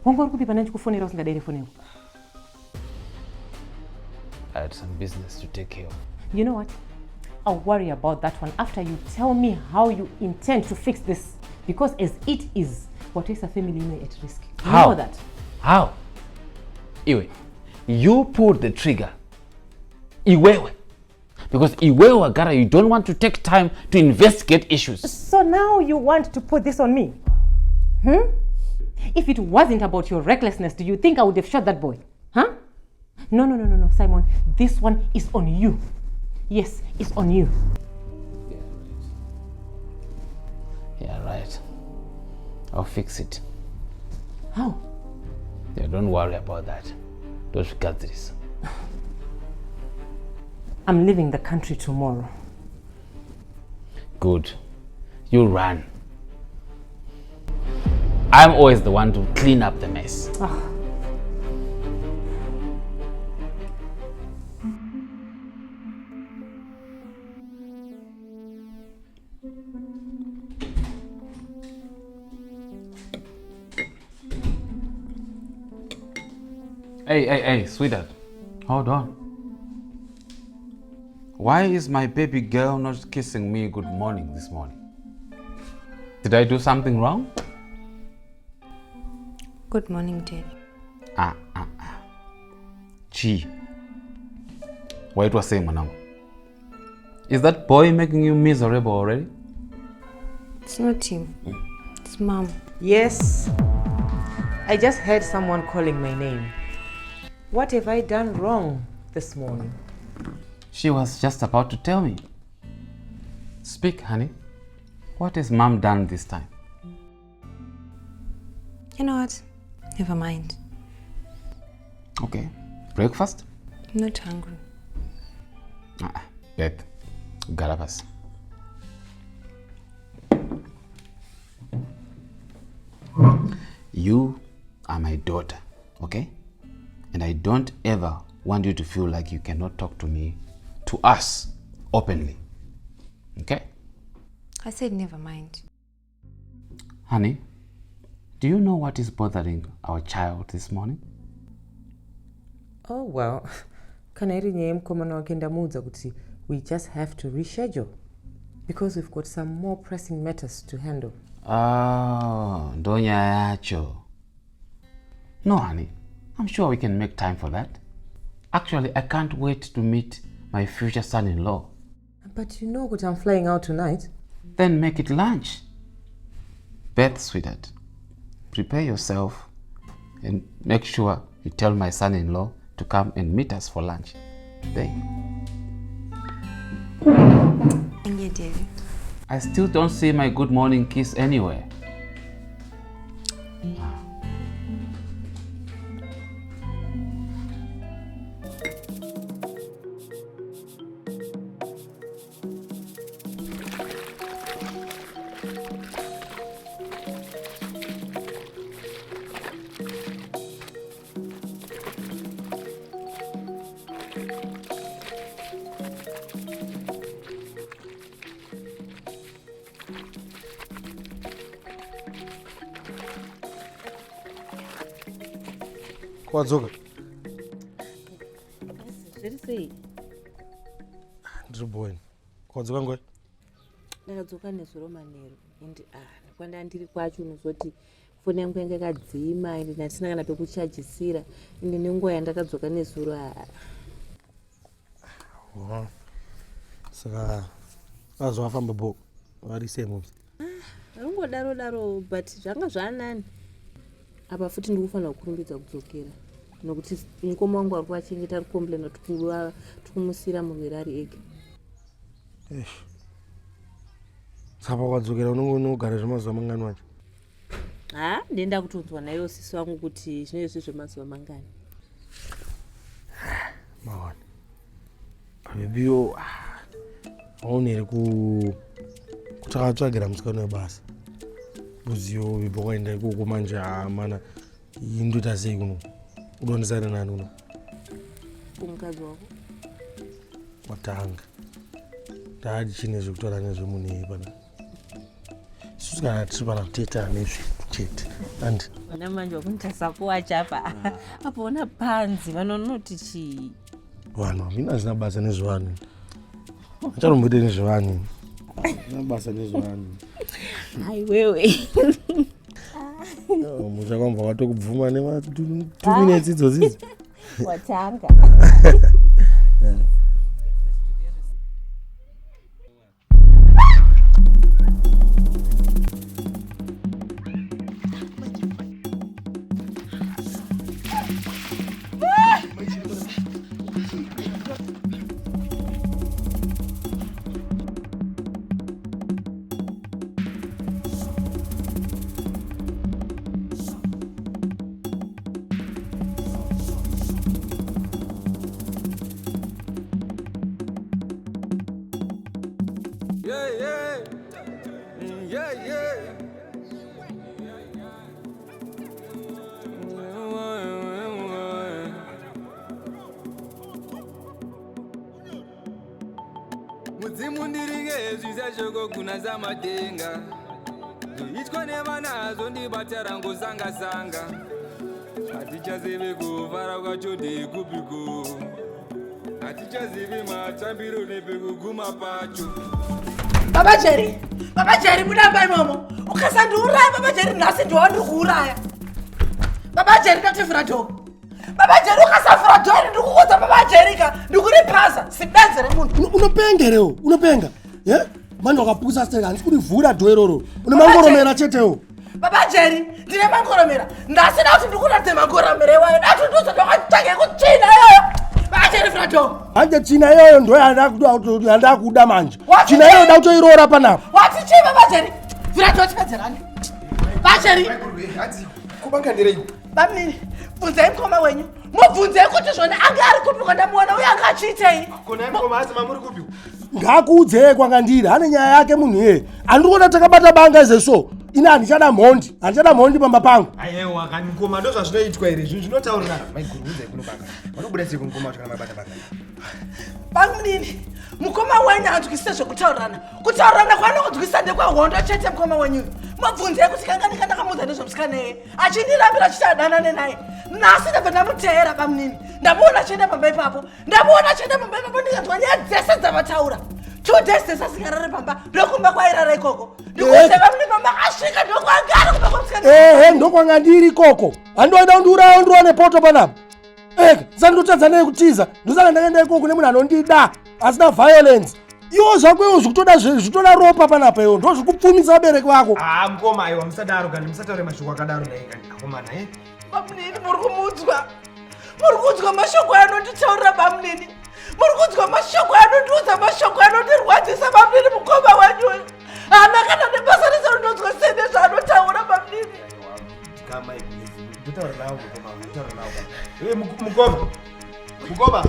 Wangori kupi pana ndikufonera usingadere fonero. I had some business to take care of. You know what? I'll worry about that one after you tell me how you intend to fix this. Because as it is, what is a family at risk? You How? know that. How? Iwe, you pulled the trigger. Iwewe. Because Iwewe Gara, you don't want to take time to investigate issues. So now you want to put this on me? If it wasn't about your recklessness, do you think I would have shot that boy? Huh? No, Simon. This one is on you. Yes, it's on you. Yeah, right. I'll fix it. How? Yeah, don't worry about that. Don't got this. I'm leaving the country tomorrow. Good. You run. I'm always the one to clean up the mess. Hey, sweetheart. Hold on. Why is my baby girl not kissing me good morning this morning? Did I do something wrong? Good morning, Dad. Gee. Wait, was saying, Manam? Is that boy making you miserable already? It's not him. It's Mom. Yes. I just heard someone calling my name. What have I done wrong this morning? She was just about to tell me. Speak, honey. What has Mom done this time? You know what? Never mind. Okay. Breakfast? I'm not hungry. Beth, Garabas. You are my daughter, okay? And I don't ever want you to feel like you cannot talk to us, openly. Okay? I said never mind. Honey, do you know what is bothering our child this morning? Oh, well. We just have to reschedule because we've got some more pressing matters to handle. Oh, Doña Yacho. No, honey. I'm sure we can make time for that. Actually, I can't wait to meet my future son-in-law. But you know what, I'm flying out tonight. Then make it lunch. Beth, sweetheart, prepare yourself and make sure you tell my son-in-law to come and meet us for lunch today. And you, David? I still don't see my good morning kiss anywhere. Kwadzoka. Zvirisei? Ndiri boy. Kwadzoka ngwe? Ndakadzoka nezuro manheru ende kwanda ndiri kwacho unozoti foni yangu yanga yakadzima ende ndatisina kana pekuchajisira ende nenguva yandakadzoka nezuro Saka azovafamba bo varise muzi. Ringodaro but zvanga zvanani. Apa futi ndikufanira kukurumbidza kudzokera nokuti mukoma wangu ari kuachengeta ari komplena tikumusira murwere ari ega. Saka kwadzokera unogara zvemazuva mangani wacho? Ndenda kutonzwa naiwo sisi wangu kuti zvinoizvi zvemazuva mangani. Mawana bebiyo auneri kutakatsvagira musikana webasa buziyo bibho kwaenda ikoko manje mana indoita sei kuno udonisana nani uno kumukadzi wako watanga ndaadi chine zvekutaura nezvemunhu iyi pana isusu kana tiri pana kuteetana nezvedu chete andi vana manje wakunitasa kuwachapa apo una panzi vanonoti chii vanhu hamina zina basa nezvevanhu achanomboite nezvevanhu ina basa nezvevanhu aiwewe muchakwamba watokubvuma nema 2 minutes idzodzidzo watanga. zimundiringe zvizashoko kuna zamatenga itwa nevanazo ndibatara ngosanga-sanga hatichazivi kuvara kwacho ndekupiko hatichazivi matambiro nepekuguma pacho. Baba Jerry, mudamba imomo. Ukasandiuraya Baba Jerry, nhasi ndiwandiri kuuraya. Baba Jerry, ndativhura dho. Baba Jerry, ukasavhura dho ini ndikuudza Baba Jerry ka ndikuripaza sidanzere munhu. Unopengerewo, unopenga. Yeah? Manje wakapusa steka handisi kurivhura dho iroro. Une mangoromera chetewo. Baba Jerry, ndine mangoromera. Ndasina kuti ndikuratidze mangoromera iwayo. Dati ndizo ndakatange kuchina iyoyo. Baba Jerry, vhura dho. Hanje china iyoyo ndo yandakuda manje. China iyoyo da kutoiroora panapa. Wati chii Baba Jerry? Vhura dho chipedzerani. Baba Jerry. Kubangandirei. Bamini, bvunzei mukoma wenyu. Mubvunzei kuti zvona anga ari kupi kwandamuona uye anga achiitei. Kona mukoma asi mamuri kupi? Ngakuudzei kwangandiri, ane nyaya yake munhu iye. Andikuona takabata banga izeso. Ina handichada mhondi pamba pangu. Aiwa kani mukoma ndo zvazvinoitwa here izvi zvinotaurira maigurudze kunobanga. Vanobuda sei kumukoma kana mabata banga. Bamini, mukoma wenyu hanzwisise zvekutaurirana. Kutaurirana kwanokunzwisisa ndekwehondo chete mukoma wenyu. Mubvunzei kuti kanga ndakandakamuudza nezvemusikana iye. Achindirambira achiti adanane naye. Nhasi ndabva ndamuteera Bamini. Ndamuona achienda pamba ipapo. Ndikanzwa nyaya dzese dzavataura. 2 days dzesasigarare pamba ndokumba kwairara ikoko. Ndikuudze Bamini pamba asvika ndokwanga ari kumba kwamusikana. Ndokwangandiri ikoko. Handoida kundiurawo ndiwane poto panapa. Sandotadza naye kutiza. Ndosaka ndakaenda ikoko nemunhu anondida. Asina violence. Iwo zvakwewo zvitoda ropa panapa iwo ndo zvikupfumisa vabereki vako. Mukoma aiwa musadaro kandi musataure mashoko akadaro naye kandi akomana Bamini, muri kumudzwa. Muri kudzwa mashoko anonditaurira Bamini. Muri kudzwa mashoko anondiudza mashoko anondirwadzisa Bamini mukoma wenyu. Hana kana nebasa rese rinonzwa sei nezvaanotaura Bamini. Kama nditaura nawo mukoma, nditaura nawo. Mukoma,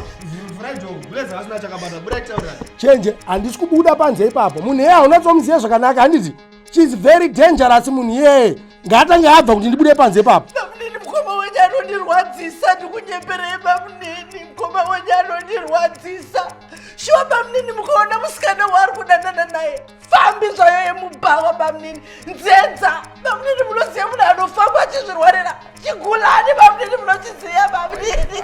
mvura njo, buleza asina chakabata, buda taura. Chenje, handisi kubuda panze ipapo. Munhu iye haunatsomuziva zvakanaka handiti. She is very dangerous munhu iye. Ngatange abva kuti ndibude panze ipapo. Bamini, mukoma wenyu anondirwadzisa ndikunyemberei Bamini. Mukoma wenyu anondirwadzisa. Shuwa Bamini, mukaona musikana waari kudanana naye. Fambi zvayo yemubhawa Bamini. Nzenza. Bamini, munoziva munhu anofamba achizvirwarira. Chigulani Bamini, munochiziva Bamini.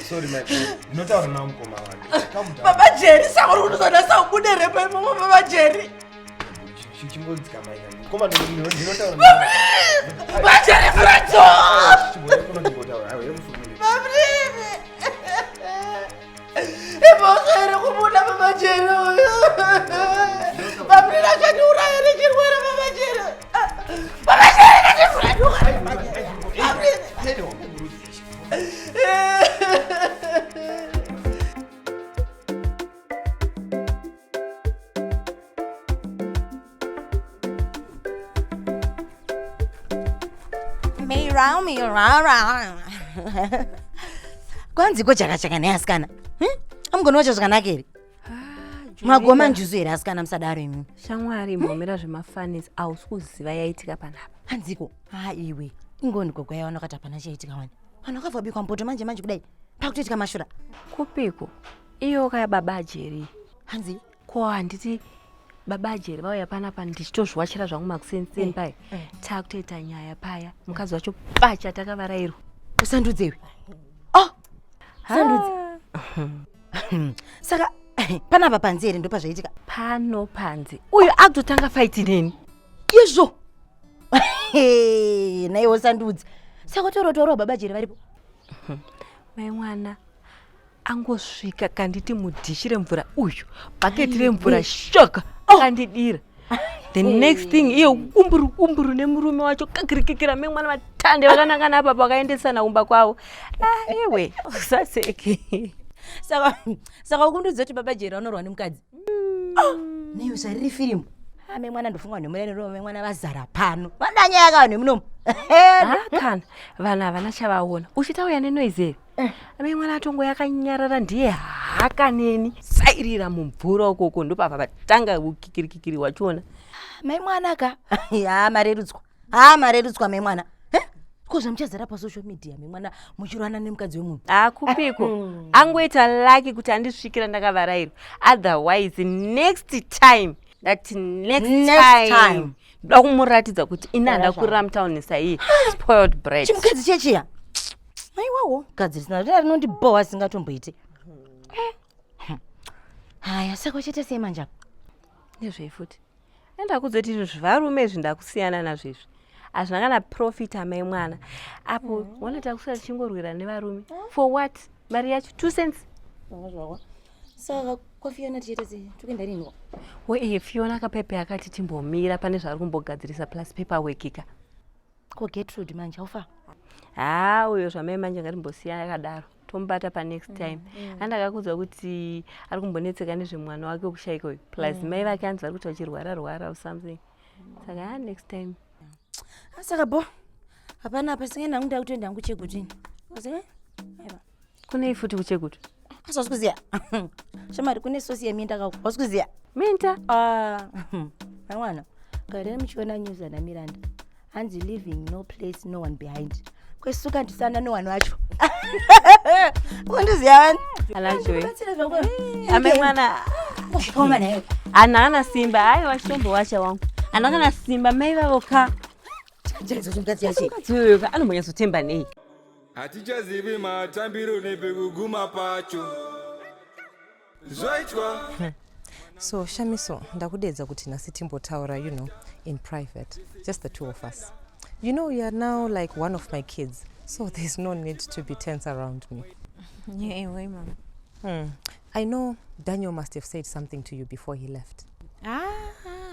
Sorry man, ndinotaura nawo mukoma wangu. Baba Jerry, saka uri kutozonasa kubude repa imomo Baba Jerry. Chimbodzika maika. Mukoma ndinotaura nawo. Baba Jerry, Frato! Bamini! Ibosere kubuda Baba Jerry uyu. Bamini, achandiuraya nechirwere Baba Jerry. Baba Jerry, nechirwere. Bamini! Kwanziko chakachaka neasikana amugonowacho zvakanaka here? Magoma njuzu here asikana musadaro imimi. Shamwari momera zvemafanisi hausi kuziva yaitika panapa. Hanziko iwe ingondikogwa yawana kati hapana chaitika wani. Vanhu vakabva bikwa mpoto manje kudai pakutoitika mashura. Kupiko iyo kaya Baba Jerry. Hanzi ko handiti Baba Jerry vauya panapa ndichitozviwachira zvangu makuseni paya. Takutoita nyaya paya mukadzi wacho pacha takavarairwa. Usandudzewe. Sandudze. Saka panapa panze here ndopa zvaitika. Pano panze uyu akutotanga faiti neni izvo. Naiwo sandudze. Saka torotorawo Baba Jerry varipo. Mai mwana angosvika kanditi mudhishi remvura uyu bhaketi remvura shoka kandidira. The next thing iyo kumburu nemurume wacho kakirikikira mai mwana matande vakanangana apa pakaendesana umba kwavo. Iwe usaseke. Saka ukundudza kuti Baba Jerry anorwa nemukadzi. Neiwo zvariri firimu. Mai mwana ndofunga nemureni mai mwana vazara pano. Vadanya yakawa nemunomu. Kana vanhu havana chavaona. Uchitauya nenoize here. Mai mwana atongo yakanyarara ndiye haka neni. Sairira mumvura ukoko ndopapa patanga ukikirikikiri wachiona. Mai mwana ka. Marerutswa mai mwana. Koza muchazara pa social media mwana muchirwana nemukadzi wemunhu. Akupiko. Angoita lucky kuti andisvikira ndakavarairwa. Otherwise next time ndakumuratidza kuti ina ndakurira mutauni sai spoiled bread. Chimukadzi chechiya. Aiwawo, kadzi risina rinondibowa singatomboiti. Haya, saka uchita sei manja? Nezveifuti. Enda kuzoti zvivarume zvindakusiyana nazvo izvi. Azvina kana profit amai mwana. Apo wana takusara chingorwira nevarume. For what? Mari yacho 2 cents. Saka kwa Fiona tichita sei? Tukaenda rinwa. We Fiona kapepe akati timbomira pane zvari kumbogadzirisa plus paperwork ika. Ko Gertrude manje ufa. Uyo zvamai manje ngatimbosiya yakadaro. Tombata pa next time. Andakakudza kuti ari kumbonetseka nezvemwana wake wekushayika uyu. Plus mai vake anzi vari kuti vachirwara or something. Saka next time. Saka bo. Hapana pasingena ngunda kutoenda hangu Chegutini. Waziva? Aiwa. Kune ifuti kuChegutu. Asazikuziya. Shamari kune sosi yeminda kako. Wasikuziya. Minta? Mwana. Kare muchiona news na Miranda. Hands leaving no place no one behind. Kwesuka ndisana no one wacho. Undiziya. Alajoy. Ame mwana. Koma naye. Ana simba hayi washombo wacha wangu. Ana simba mai vavoka. Jezo chimukadzi yache. Tuyoka anombonyazotemba nei. Hatichazivi matambiro nepekuguma pacho. Zvaitwa. So Chishamiso, ndakudedza kuti nasi timbotaura, in private, just the two of us. You are now like one of my kids, so there's no need to be tense around me. Yeah, wait, Mom. I know Daniel must have said something to you before he left.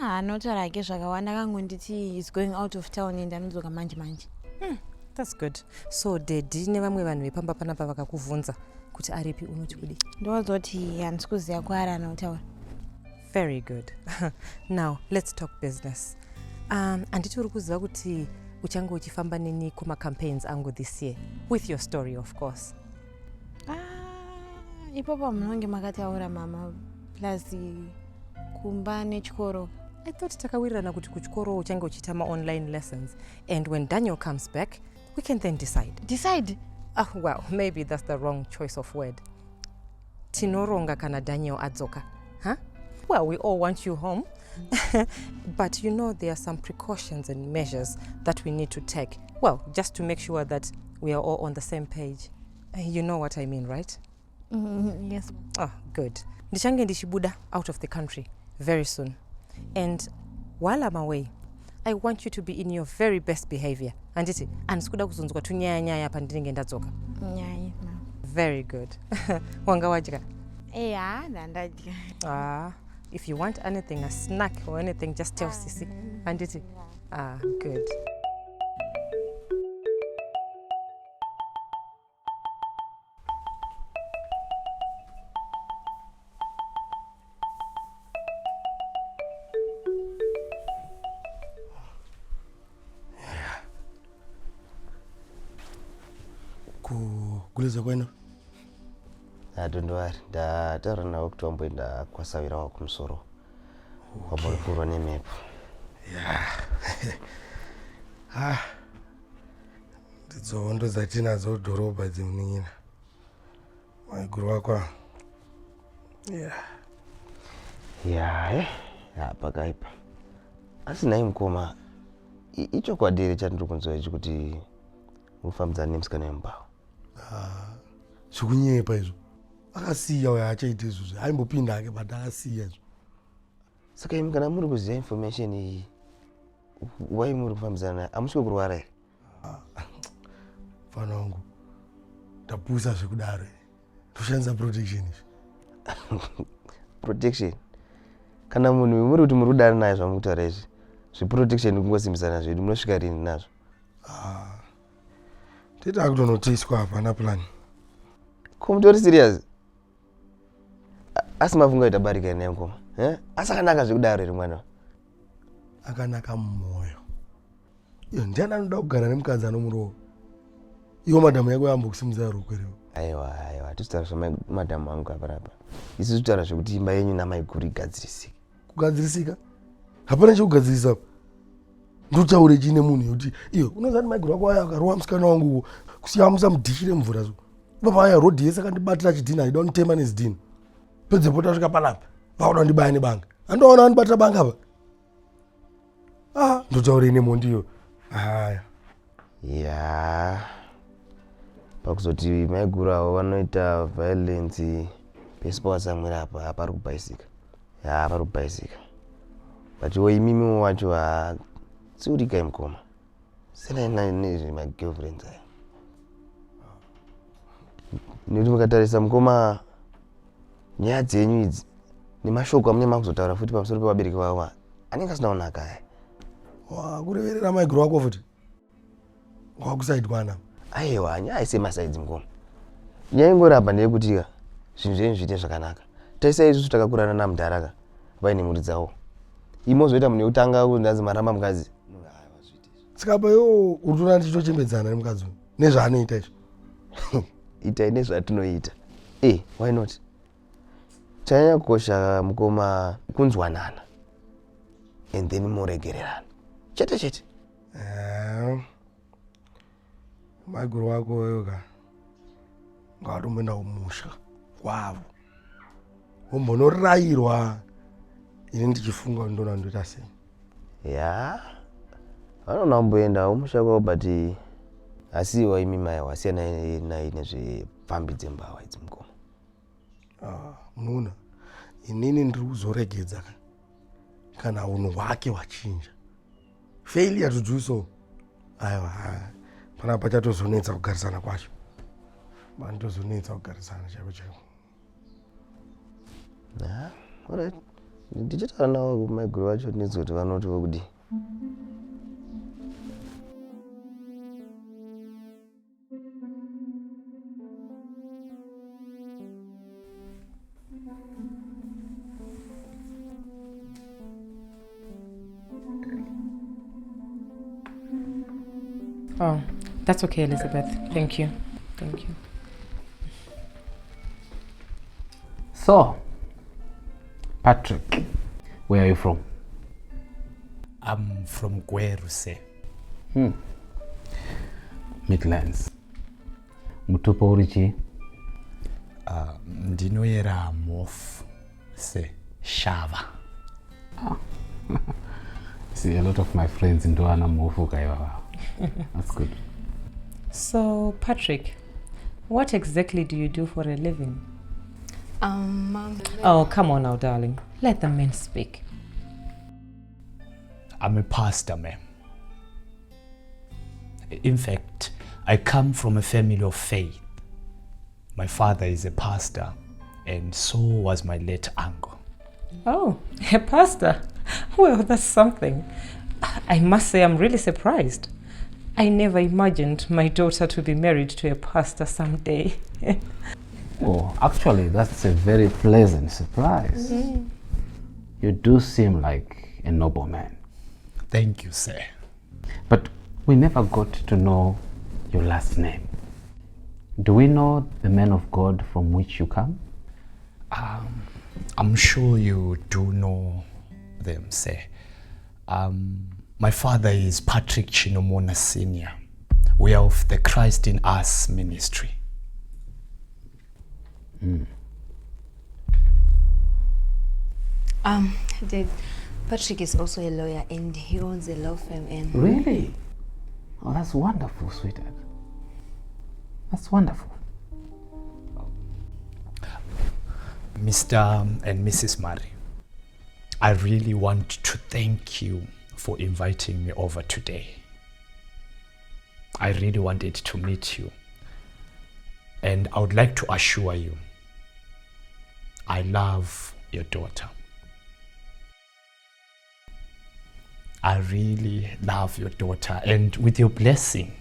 Anotaura ke zvakawanda kangonditi he's going out of town and anodzoka manje. That's good. So did nevamwe vanhu vepamba panapa vakakuvhunza kuti aripi unoti kudi? Ndozoti handisi kuziva kwaari anotaura. Very good. Now let's talk business. Anditi uri kuziva kuti uchange uchifamba neni kuma-campaigns angu this year, with your story of course. Ipopo munonge makataura mama, plus kumba nechikoro. I thought takawirirana kuti kuchikoro uchange uchita ma-online lessons, and when Daniel comes back we can then decide. Decide? Well, maybe that's the wrong choice of word. Tinoronga kana Daniel adzoka. Huh? Well, we all want you home. But there are some precautions and measures that we need to take. Well, just to make sure that we are all on the same page. You know what I mean, right? Yes. Oh, good. Ndichange ndichibuda out of the country very soon. And while I'm away, I want you to be in your very best behavior. Anditi, andisikuda kuzunzuka tu nyaya pa ndinenge ndadzoka. Nyaya. Very good. Wanga wajika? Ndadya. If you want anything, a snack or anything, just tell Sisi. Anditi? Good. Kuleza kwenu? Ndondowari ndataura nawo kuti wamboenda kwasavira wakumusoro wambonopfurwa nemhepo. Ndidzohondo dzatinadzo dhorobha dzimunin'ina maiguru wakwa. Pakaipa. Asi nai mukoma, ichokwadi here chandiri kunzwa ichi kuti mufambidzana nemusikana wemubhawa? Zvikunyepa izvo. Akasiya uyo achaita izvozvo. Aimbopinda hake but akasiya izvo. Saka imi kana muri kuziva information iyi, wai muri kufambidzana naye, hamusvike kurwara here? Fana wangu, ndapusa zvekudaro. Toshandisa protection izvi. Protection? Kana munhu muri kuti muri kudara naye zvamukutaura izvi, zveprotection kungosimbisana zvedu, munosvika rini nazvo? Tita akutonotiswa hapana plan. Ko mutori serious? Asi mafunga itabarika naye mukoma. Asi akanaka zvekudaro here mwana? Akanaka mumwoyo. Ndiani anoda kugara nemukadzi anomurova? Iwo madhamu yako yambokusimudza rokwe rewo. Aiwa, tisitaura zvemadhamu angu aparapa. Isi titaura zvekuti imba yenyu namaiguru igadzirisike. Kugadzirisika? Hapana chekugadzirisa. Ndutaure chine munhu kuti iyo unozati maiguru wako aya akarowa musikana wangu kusiya musamudhishire mvura zo. Baba aya rodhi yese akandibatira chidhina aida kunditema nezidhina. Pedzepo tasvika panapa vakuda kundibaya nebanga. Andoona vandibatira banga apa. Ndutaure nemondiyo. Haya. Ya. Pakuzoti maiguru avo vanoita violence pesi pavasamwira apa pari kubhaisika. Ya pari kubhaisika. But imimi wacho siurikai mukoma. Sena nezve my girlfriends aya. Nekuti mukatarisa mukoma nyaya dzenyu idzi nemashoko amune makuzotaura futi pamusoro pevabereki vavo anenge asina kunaka aya. Wakureverera maiguru wako futi. Wakusaidwa ana. Aiwa nyaya semasaidzi mukoma. Nyaya ingori apa ndeyekuti zvinhu zvenyu zviite zvakanaka. Taisai isusu takakurana namudharaka vaine mhuri dzavo. Imozoita munhu wekutanga kunzi maramba mukadzi. Saka iwo urikuona ndichitochembedzana nemukadzi nezvaanoita izvo. Itai nezvatinoita. Why not? Chanyanya kukosha mukoma kunzwanana and then moregererana. Chete. Maiguru wako yoga ngatomboenda kumusha kwavo wombonorayirwa. Ini ndichifunga kuti ndona ndoita sei. Ya vanona kumboenda umusha kwavo but asiwa imi mai wasiyana naye nezvepfambi dzembava idzi mukoma. Munoona inini ndiri kuzoregedza kana unhu hwake hwachinja. Failure to do so. Aiwa panapa chatozonetsa kugarisana kwacho. Bandozonetsa kugarisana chaivo. Alright. Ndichitaura navo maiguru vacho nedzoti vanoti vokudi. Oh, that's okay, Elizabeth. Thank you. So, Patrick, where are you from? I'm from Gweru, sir. Midlands. Mutupo urichi? Ndinoyera mofu, sir. Shava. See, a lot of my friends in Doana mofu kaiwa. That's good. So, Patrick, what exactly do you do for a living? Mom. Oh, come on now, darling. Let the men speak. I'm a pastor, ma'am. In fact, I come from a family of faith. My father is a pastor, and so was my late uncle. Oh, a pastor? Well, that's something. I must say I'm really surprised. I never imagined my daughter to be married to a pastor someday. Oh, actually, that's a very pleasant surprise. You do seem like a noble man. Thank you, sir. But we never got to know your last name. Do we know the man of God from which you come? I'm sure you do know them, sir. My father is Patrick Chinomona Sr. We are of the Christ in Us ministry. Dad, Patrick is also a lawyer and he owns a law firm and... Really? Oh, that's wonderful, sweetheart. That's wonderful. Mr. and Mrs. Murray, I really want to thank you for inviting me over today. I really wanted to meet you. And I would like to assure you, I love your daughter. I really love your daughter, and with your blessing,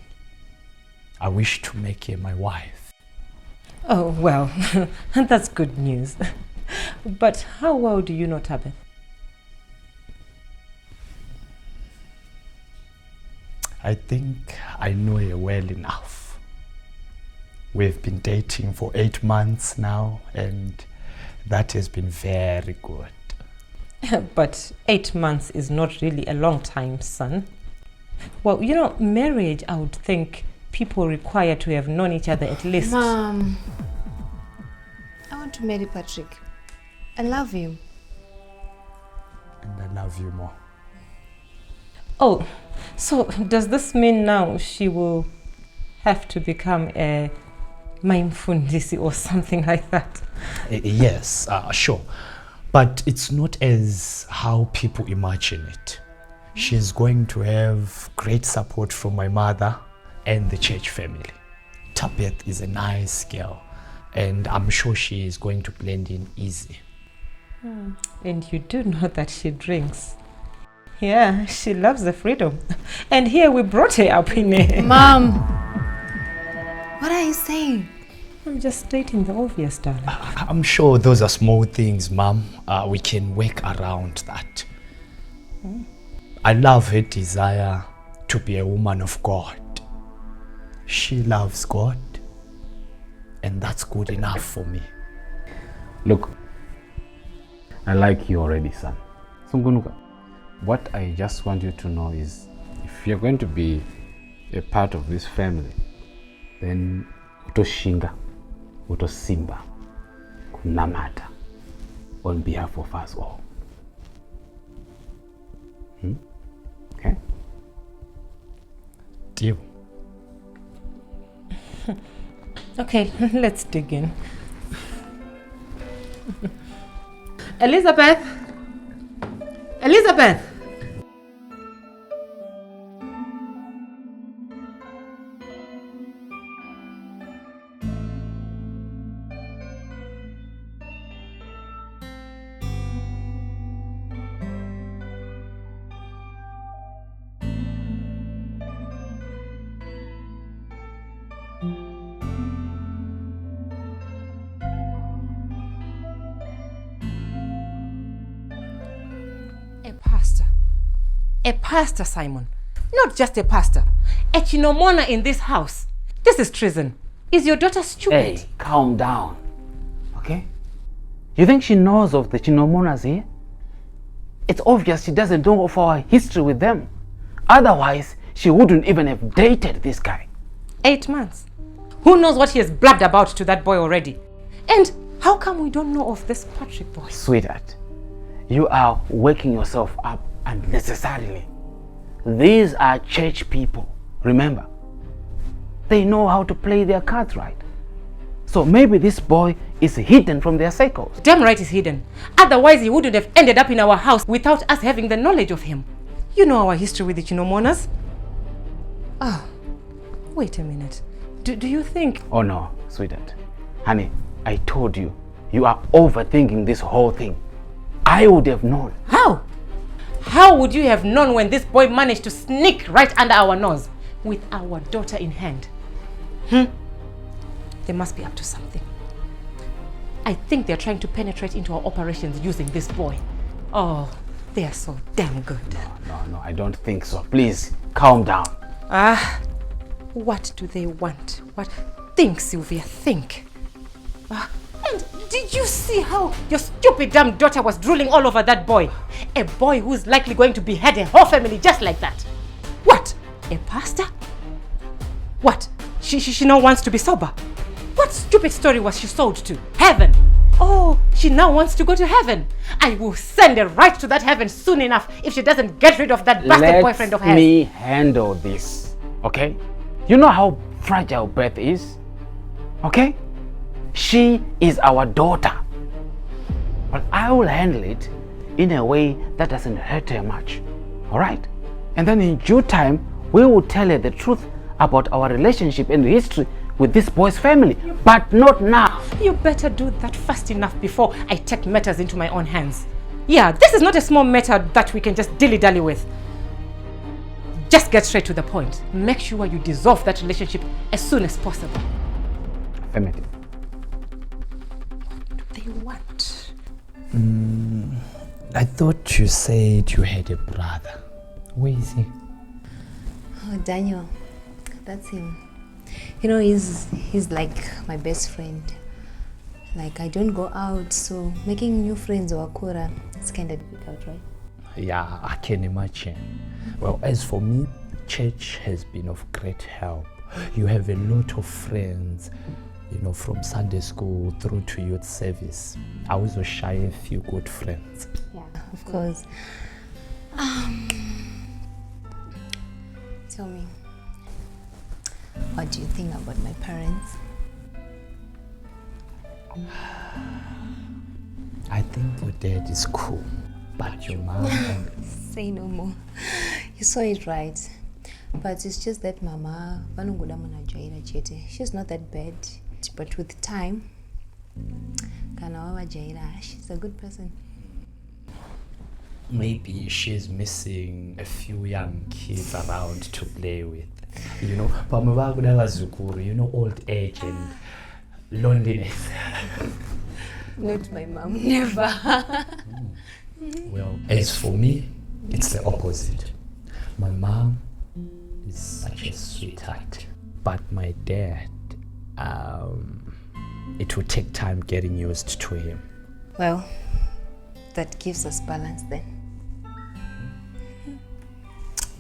I wish to make her my wife. Oh, well, that's good news. But how well do you know Tabeth? I think I know her well enough. We've been dating for 8 months now, and that has been very good. But 8 months is not really a long time, son. Well, you know, marriage, I would think people require to have known each other at least. Mom, I want to marry Patrick. I love him. And I love you more. Oh, so does this mean now she will have to become a Maimfundisi or something like that? Yes, sure. But it's not as how people imagine it. She's going to have great support from my mother and the church family. Tabeth is a nice girl, and I'm sure she is going to blend in easy. And you do know that she drinks. Yeah, she loves the freedom. And here we brought her up in a... Mom, what are you saying? I'm just stating the obvious, darling. I'm sure those are small things, Mom. We can work around that. I love her desire to be a woman of God. She loves God, and that's good enough for me. Look, I like you already, son. Sungunuka, what I just want you to know is, if you're going to be a part of this family, then utoshinga, utosimba, kunamata, on behalf of us all. Okay? Deal. Okay, let's dig in. Elizabeth! Elizabeth! A pastor, Simon. Not just a pastor. A chinomona in this house. This is treason. Is your daughter stupid? Hey, calm down. Okay? You think she knows of the chinomonas here? It's obvious she doesn't know of our history with them. Otherwise, she wouldn't even have dated this guy. 8 months. Who knows what he has blabbed about to that boy already? And how come we don't know of this Patrick boy? Sweetheart, you are waking yourself up unnecessarily. These are church people, remember. They know how to play their cards right. So maybe this boy is hidden from their circles. Damn right he's hidden. Otherwise he wouldn't have ended up in our house without us having the knowledge of him. You know our history with the Chinomonas. Ah, wait a minute. Do you think... Oh no, sweetheart. Honey, I told you, you are overthinking this whole thing. I would have known. How? How would you have known when this boy managed to sneak right under our nose with our daughter in hand? They must be up to something. I think they're trying to penetrate into our operations using this boy. Oh, they are so damn good. No, I don't think so. Please, calm down. What do they want? What? Think, Sylvia, think. And did you see how your stupid damn daughter was drooling all over that boy? A boy who's likely going to behead a whole family just like that. What? A pastor? What? She now wants to be sober? What stupid story was she sold to? Heaven? Oh, she now wants to go to heaven. I will send her right to that heaven soon enough if she doesn't get rid of that bastard boyfriend of hers. Let me handle this, okay? You know how fragile Beth is, okay? She is our daughter. But I will handle it in a way that doesn't hurt her much, all right? And then in due time, we will tell her the truth about our relationship and history with this boy's family, but not now. You better do that fast enough before I take matters into my own hands. Yeah, this is not a small matter that we can just dilly-dally with. Just get straight to the point. Make sure you dissolve that relationship as soon as possible. Affirmative. What do they want? I thought you said you had a brother. Where is he? Oh, Daniel. That's him. You know, he's like my best friend. Like, I don't go out, so making new friends or akura, it's kind of difficult, right? Yeah, I can imagine. Well, as for me, church has been of great help. You have a lot of friends, you know, from Sunday school through to youth service. I also share a few good friends. Yeah, of course. Tell me, what do you think about my parents? I think your dad is cool, but your mom... Say no more. You saw it right. But it's just that Mama, she's not that bad. But with time, she's a good person. Maybe she's missing a few young kids around to play with. You know, you know, old age and loneliness. Not my mom, never. Well, as for me, it's the opposite. My mom is such a sweetheart, but my dad, it will take time getting used to him. Well, that gives us balance then.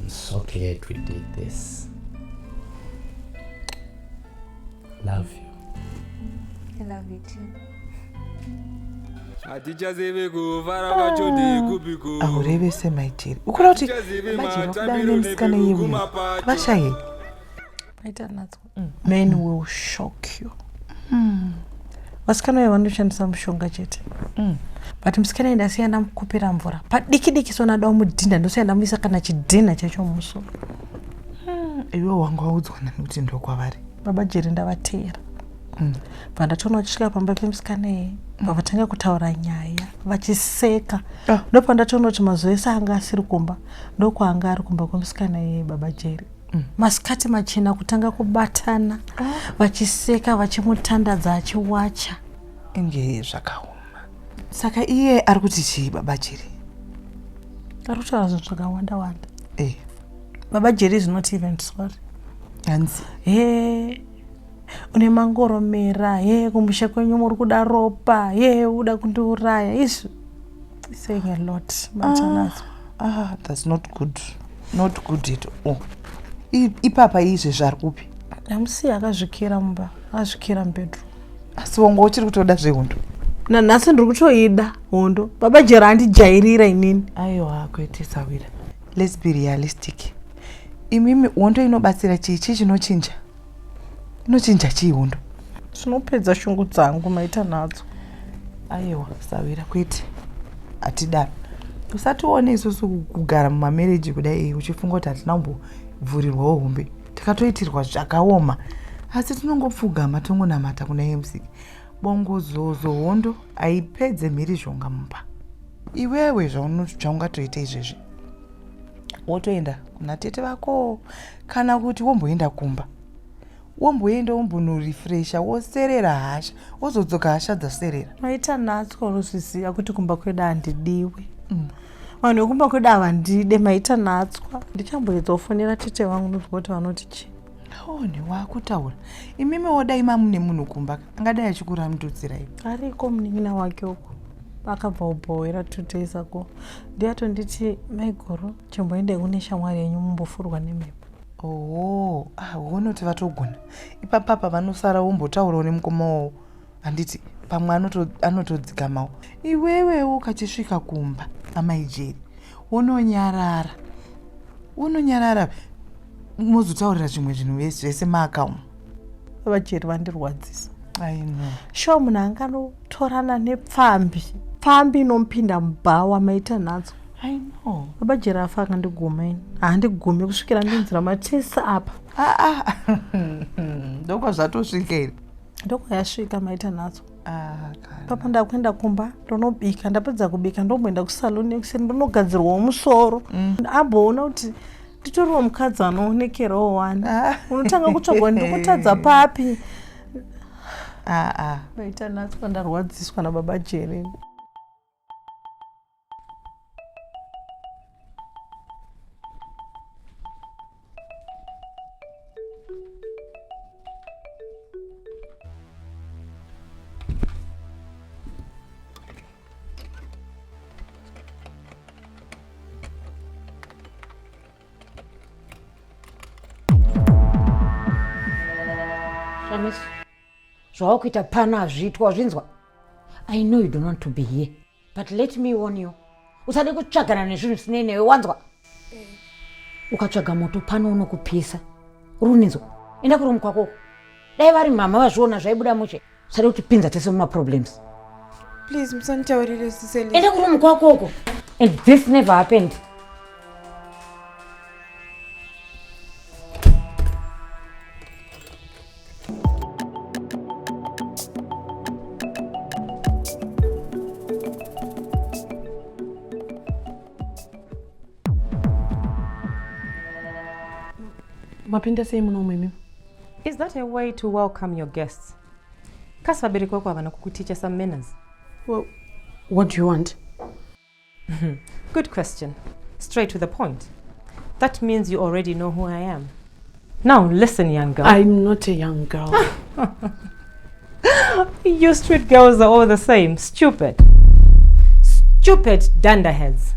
I'm so glad we did this. Love you. I love you too. aurevese maitiri ukura kuti bajira kudane musikana yewe vashaye men will shock you. Vasikana vedu vanoshandisa mushonga chete, but musikana ndasiya ndamukupira mvura padiki diki sona da mudhinda ndosiya ndamuisa kana chidhina chacho mumusoro. Iwe wanga waudzwa nani kuti ndokwavari baba Jerry ndavateera. Pandatoona vachisvika pamba pemusikana iye pavatanga kutaura nyaya vachiseka, ndopandatoona kuti mazuva ese anga asiri kumba ndokwaanga ari kumba kwemusikana iye baba Jerry. Masikati machena kutanga kubatana vachiseka vachimutandadza achiwacha inge zvakaoma. Saka iye ari kuti chii baba Jerry? Ari kutaura zvinhu zvakawanda wanda. Baba Jerry is not even sorry. Hanzi une mangoromera kumusha kwenyu muri kuda ropa uda kundiuraya izvi saying a lot. That's not good, not good at all. Ipapa izve zvari kupi? Ndamusiya akazvikira mumba, azvikira mbedroom. Asi wanga uchiri kutoda zvehondo? Nanhasi ndiri kutoida hondo. Baba Jerry andijairira inini. Aiwa kuitisa wira. Let's be realistic. Imimi hondo inobatsira chii chinochinja? Inochinja chii hondo? Tinopedza shungu dzangu maita nadzo. Aiwa Sawira kwete atidaro. Usatione isusu kugara mumamereji kudai uchifunga kuti hatinombovhurirwawo hombe. Takatoitirwa zvakaoma. Asi tinongopfugama tongonamata kuna MC. Bongozozo hondo haipedze mhirizhonga mumba. Iwewe zvaungatoita izvezvi wotoenda kuna tete vako kana kuti womboenda kumba. Womboenda wombonurefresha woserera hasha wozodzoka hasha dzaserera. Maita natswa unozviziva kuti kumba kwedu handidiwe. Vanhu vekumba kwedu havandide maita natswa. Ndichamboedza kufonera tete vangu nozwa kuti vanoti chii. One wakutaura. Imimi wodai mamune munhu kumba angadai achikuramutudzira iwe. Ariko munin'ina wake uko. Akabva kubhowera 2 days ago. Ndiyatonditi Maigoro chimboendai kune shamwari yenyu mumbofurwa nemhepo. Unoti vatogona. Ipapapa vanosara wombotaurawo nemukoma wavo. Handiti pamwe anotodzikamawo. Iwewewo ukachisvika kumba amai Jerry unonyarara. Unonyarara mozotaurira zvimwe zvinhu zvese maakauma. Baba Jerry vandirwadzisa. I know. Sure munhu anganotorana nepfambi. Pfambi inomupinda mubhawa maita nadzo. I know. Baba Jerry afa akandiguma ini. Handigumi kusvikira ndinzira matesa apa. Ndokwa zvatosvika iri. Ndokwa yasvika maita nadzo. Papa ndakuenda kumba ndonobika, ndapedza kubika ndomboenda kusaloni yekuseni ndonogadzirwawo musoro. Amboona kuti nditoriwo mukadzi anoonekerawo wani. Unotanga kutsvagwa ndikutadza papi. Maita natswa ndarwadziswa nababa Jerry. Zvawakuita pano hazviitwa wazvinzwa. I know you don't want to be here, but let me warn you. Usade kutsvagana nezvinhu zvisinei newe wanzwa. Ukatsvaga moto pano unokupisa. Runinzwa. Enda kurumu kwako. Dai vari mama vazviona zvaibuda mushe. Usade kutipinza tese muma-problems. Please, musanditaurire Siseli. Enda kurumu kwako. And this never happened. Is that a way to welcome your guests? Kasvabereki wako havana kukuticha some manners. Well, what do you want? Good question. Straight to the point. That means you already know who I am. Now listen, young girl. I'm not a young girl. You street girls are all the same. Stupid. Stupid dunderheads.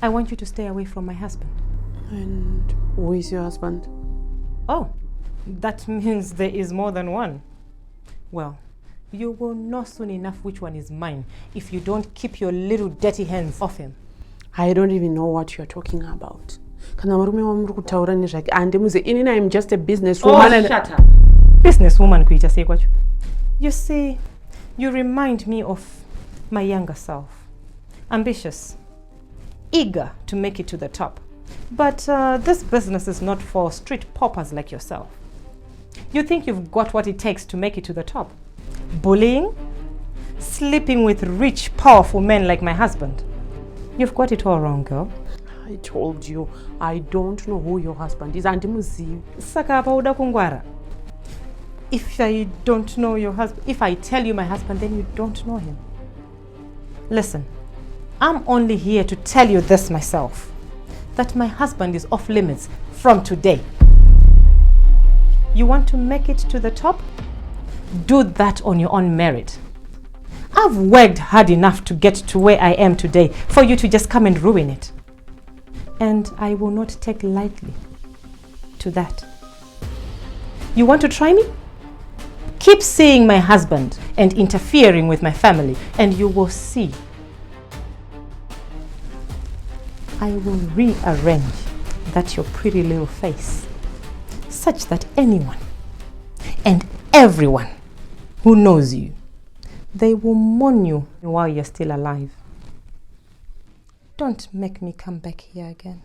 I want you to stay away from my husband. And who is your husband? Oh, that means there is more than one. Well, you will know soon enough which one is mine if you don't keep your little dirty hands off him. I don't even know what you're talking about. Kana marume wamuri kutaura nezvake andimuze inini I'm just a businesswoman. Oh, shut up. Businesswoman kuita sei kwacho. You see, you remind me of my younger self. Ambitious, eager to make it to the top. But this business is not for street paupers like yourself. You think you've got what it takes to make it to the top? Bullying? Sleeping with rich, powerful men like my husband? You've got it all wrong, girl. I told you, I don't know who your husband is. Andimuzivi. Saka apa uda kungwara. If I don't know your husband, if I tell you my husband, then you don't know him. Listen, I'm only here to tell you this myself. That my husband is off limits from today. You want to make it to the top? Do that on your own merit. I've worked hard enough to get to where I am today for you to just come and ruin it. And I will not take lightly to that. You want to try me? Keep seeing my husband and interfering with my family, and you will see. I will rearrange that your pretty little face such that anyone and everyone who knows you, they will mourn you while you're still alive. Don't make me come back here again.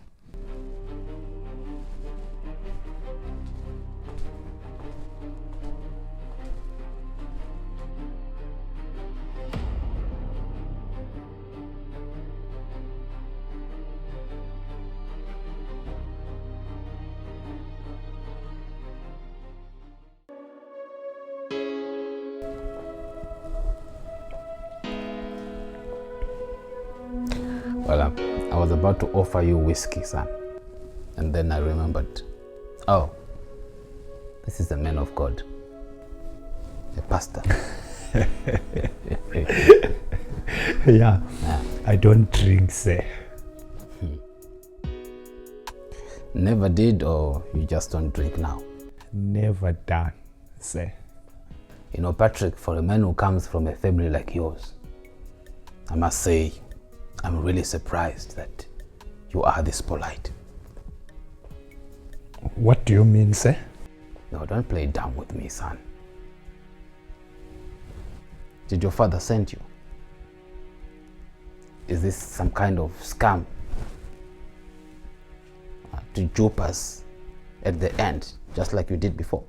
Well, I was about to offer you whiskey, son. And then I remembered, oh, this is a man of God. A pastor. Yeah, I don't drink, sir. Never did, or you just don't drink now? Never done, sir. You know, Patrick, for a man who comes from a family like yours, I must say, I'm really surprised that you are this polite. What do you mean, sir? No, don't play dumb with me, son. Did your father send you? Is this some kind of scam to dupe us at the end, just like you did before?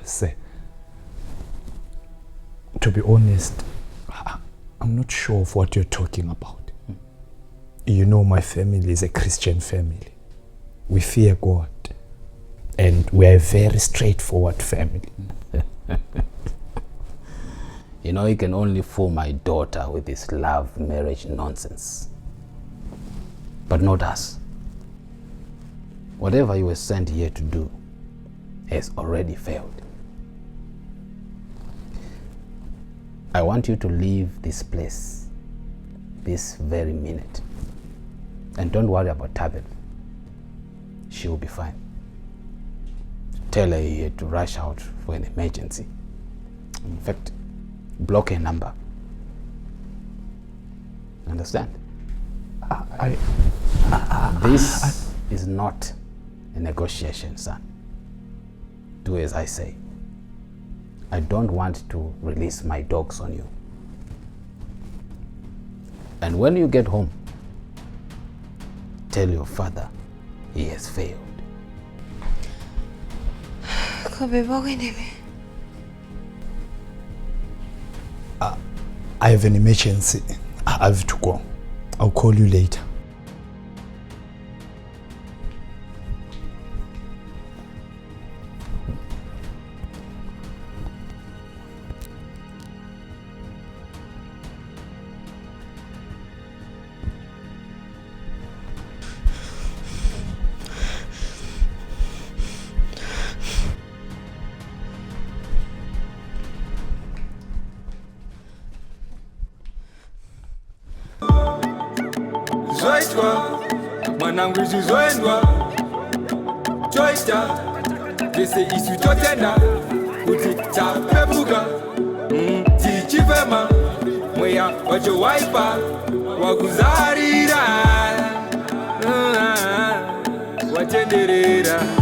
Sir, to be honest, I'm not sure of what you're talking about. You know, my family is a Christian family. We fear God. And we're a very straightforward family. You know, you can only fool my daughter with this love marriage nonsense. But not us. Whatever you were sent here to do has already failed. I want you to leave this place this very minute. And don't worry about Tabitha. She will be fine. tell her he had to rush out for an emergency. In fact, block her number. Understand? This is not a negotiation, son. Do as I say. I don't want to release my dogs on you. And when you get home, tell your father he has failed. I have an emergency. I have to go. I'll call you later. Zoitwa, mwanangu zizoendwa Choita, dese isu chotenda Kuti chapebuka, tichivema Mweya wacho waipa, wakuzarira Watenderera